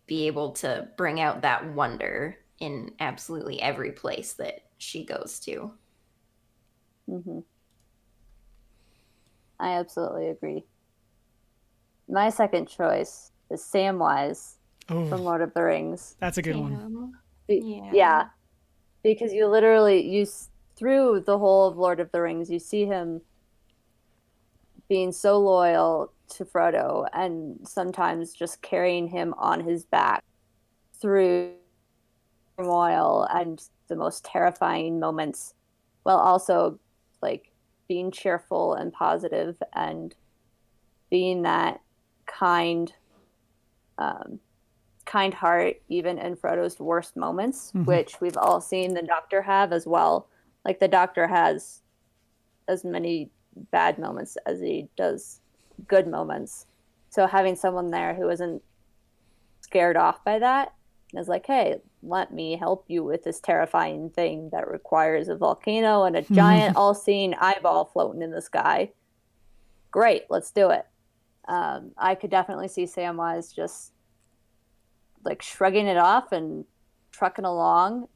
be able to bring out that wonder in absolutely every place that she goes to. I absolutely agree. My second choice is Samwise from Lord of the Rings. That's a good one. Yeah. Because you literally, through the whole of Lord of the Rings, you see him being so loyal to Frodo and sometimes just carrying him on his back through turmoil and the most terrifying moments, while also, like, being cheerful and positive and being that kind heart even in Frodo's worst moments, which we've all seen the Doctor have as well. Like, the Doctor has as many bad moments as he does good moments. So having someone there who isn't scared off by that is like, hey, let me help you with this terrifying thing that requires a volcano and a giant all-seeing eyeball floating in the sky. Great, let's do it. I could definitely see Samwise just, like, shrugging it off and trucking along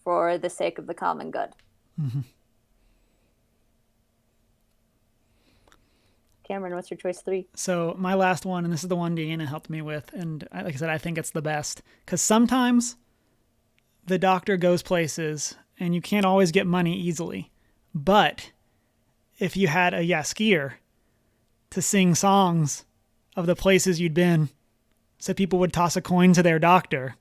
for the sake of the common good. Cameron, what's your choice 3? So my last one, and this is the one Deanna helped me with, and like I said, I think it's the best, because sometimes the Doctor goes places and you can't always get money easily. But if you had a Yaskier to sing songs of the places you'd been, so people would toss a coin to their Doctor,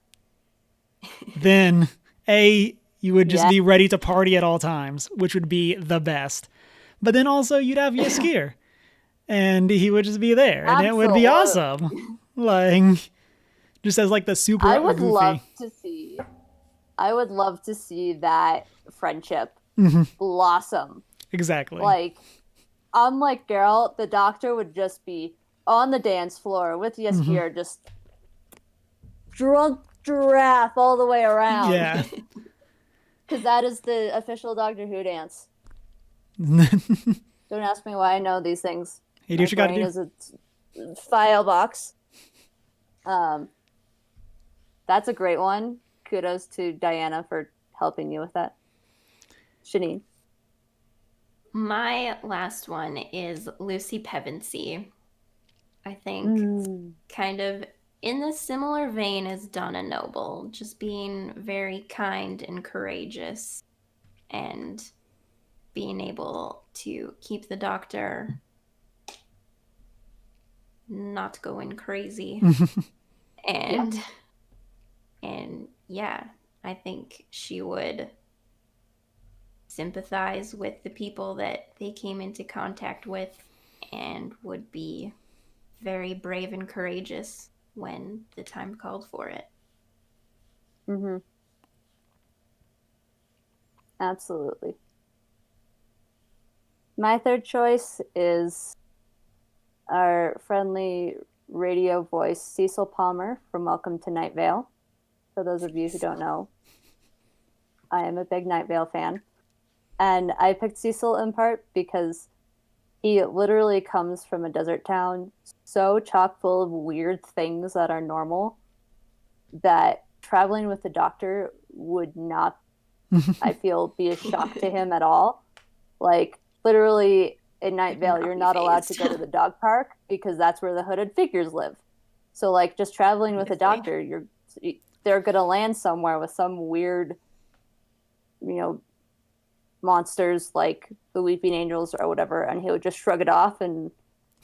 then you would just be ready to party at all times, which would be the best. But then also you'd have Yaskier, and he would just be there, and it would be awesome. Like, just as, like, the super I would goofy. love to see that friendship blossom. Exactly. Like, unlike Geralt, the Doctor would just be on the dance floor with Yaskier, just drunk giraffe all the way around. Yeah. Because that is the official Doctor Who dance. Don't ask me why I know these things. Hey, do what you gotta do. Is a file box. That's a great one. Kudos to Diana for helping you with that. Shanine. My last one is Lucy Pevensey. I think kind of in the similar vein as Donna Noble, just being very kind and courageous and being able to keep the doctor not going crazy. and yeah, I think she would sympathize with the people that they came into contact with and would be very brave and courageous when the time called for it. Mm-hmm. Absolutely. My third choice is our friendly radio voice, Cecil Palmer from Welcome to Night Vale. For those of you who don't know, I am a big Night Vale fan. And I picked Cecil in part because he literally comes from a desert town so chock full of weird things that are normal that traveling with the doctor would not, I feel, be a shock to him at all. Like, literally in Night Vale, you're not allowed to go to the dog park because that's where the hooded figures live. So, like, just traveling with a doctor, they're going to land somewhere with some weird, monsters like the Weeping Angels or whatever, and he would just shrug it off and,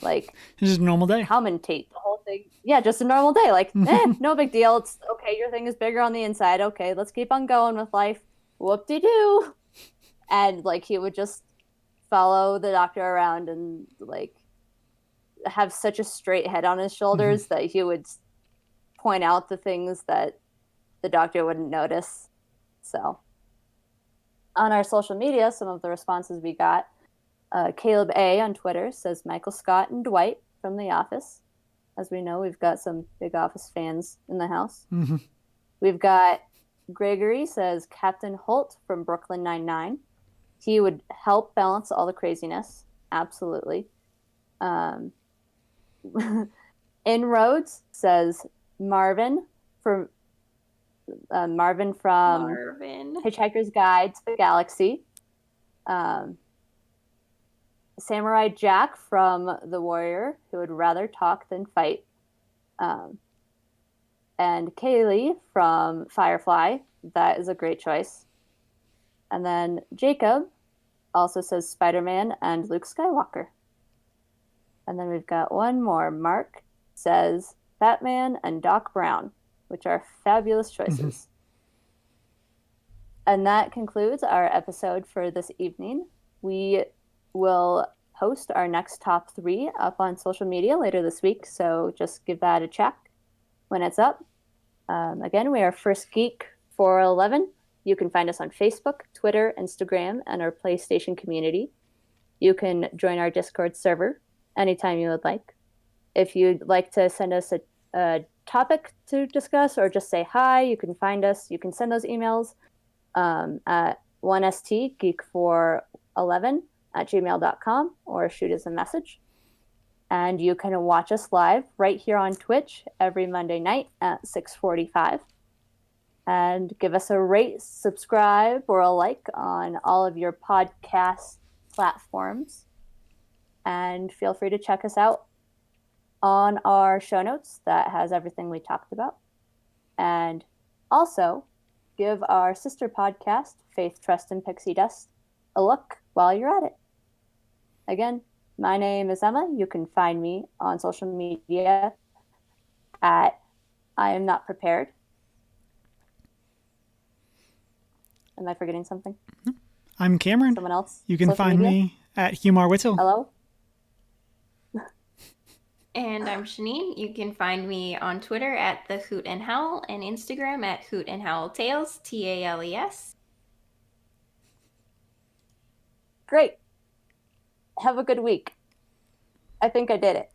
like, it's just a normal day. Commentate the whole thing. Yeah, just a normal day. Like, no big deal. It's okay. Your thing is bigger on the inside. Okay, let's keep on going with life. Whoop-de-doo. And, like, he would just follow the doctor around and, like, have such a straight head on his shoulders that he would point out the things that the doctor wouldn't notice. So on our social media, some of the responses we got, Caleb A on Twitter says Michael Scott and Dwight from The Office. As we know, we've got some big Office fans in the house. We've got Gregory says Captain Holt from Brooklyn Nine-Nine. He would help balance all the craziness. Absolutely. Inroads says Marvin from Hitchhiker's Guide to the Galaxy. Samurai Jack from The Warrior, who would rather talk than fight. And Kaylee from Firefly. That is a great choice. And then Jacob also says Spider-Man and Luke Skywalker. And then we've got one more. Mark says Batman and Doc Brown, which are fabulous choices. And that concludes our episode for this evening. We will post our next top 3 up on social media later this week, so just give that a check when it's up. Again, we are First Geek 411. You can find us on Facebook, Twitter, Instagram, and our PlayStation community. You can join our Discord server anytime you would like. If you'd like to send us a topic to discuss or just say hi, you can find us. You can send those emails at 1stgeek411@gmail.com or shoot us a message. And you can watch us live right here on Twitch every Monday night at 6:45. And give us a rate, subscribe, or a like on all of your podcast platforms. And feel free to check us out on our show notes that has everything we talked about. And also give our sister podcast, Faith, Trust, and Pixie Dust, a look while you're at it. Again, my name is Emma. You can find me on social media at I Am Not Prepared. Am I forgetting something? I'm Cameron. Someone else? You can find me at Humar Whittle. Hello? And I'm Shanine. You can find me on Twitter at The Hoot and Howl and Instagram at Hoot and Howl Tales, Tales. Great. Have a good week. I think I did it.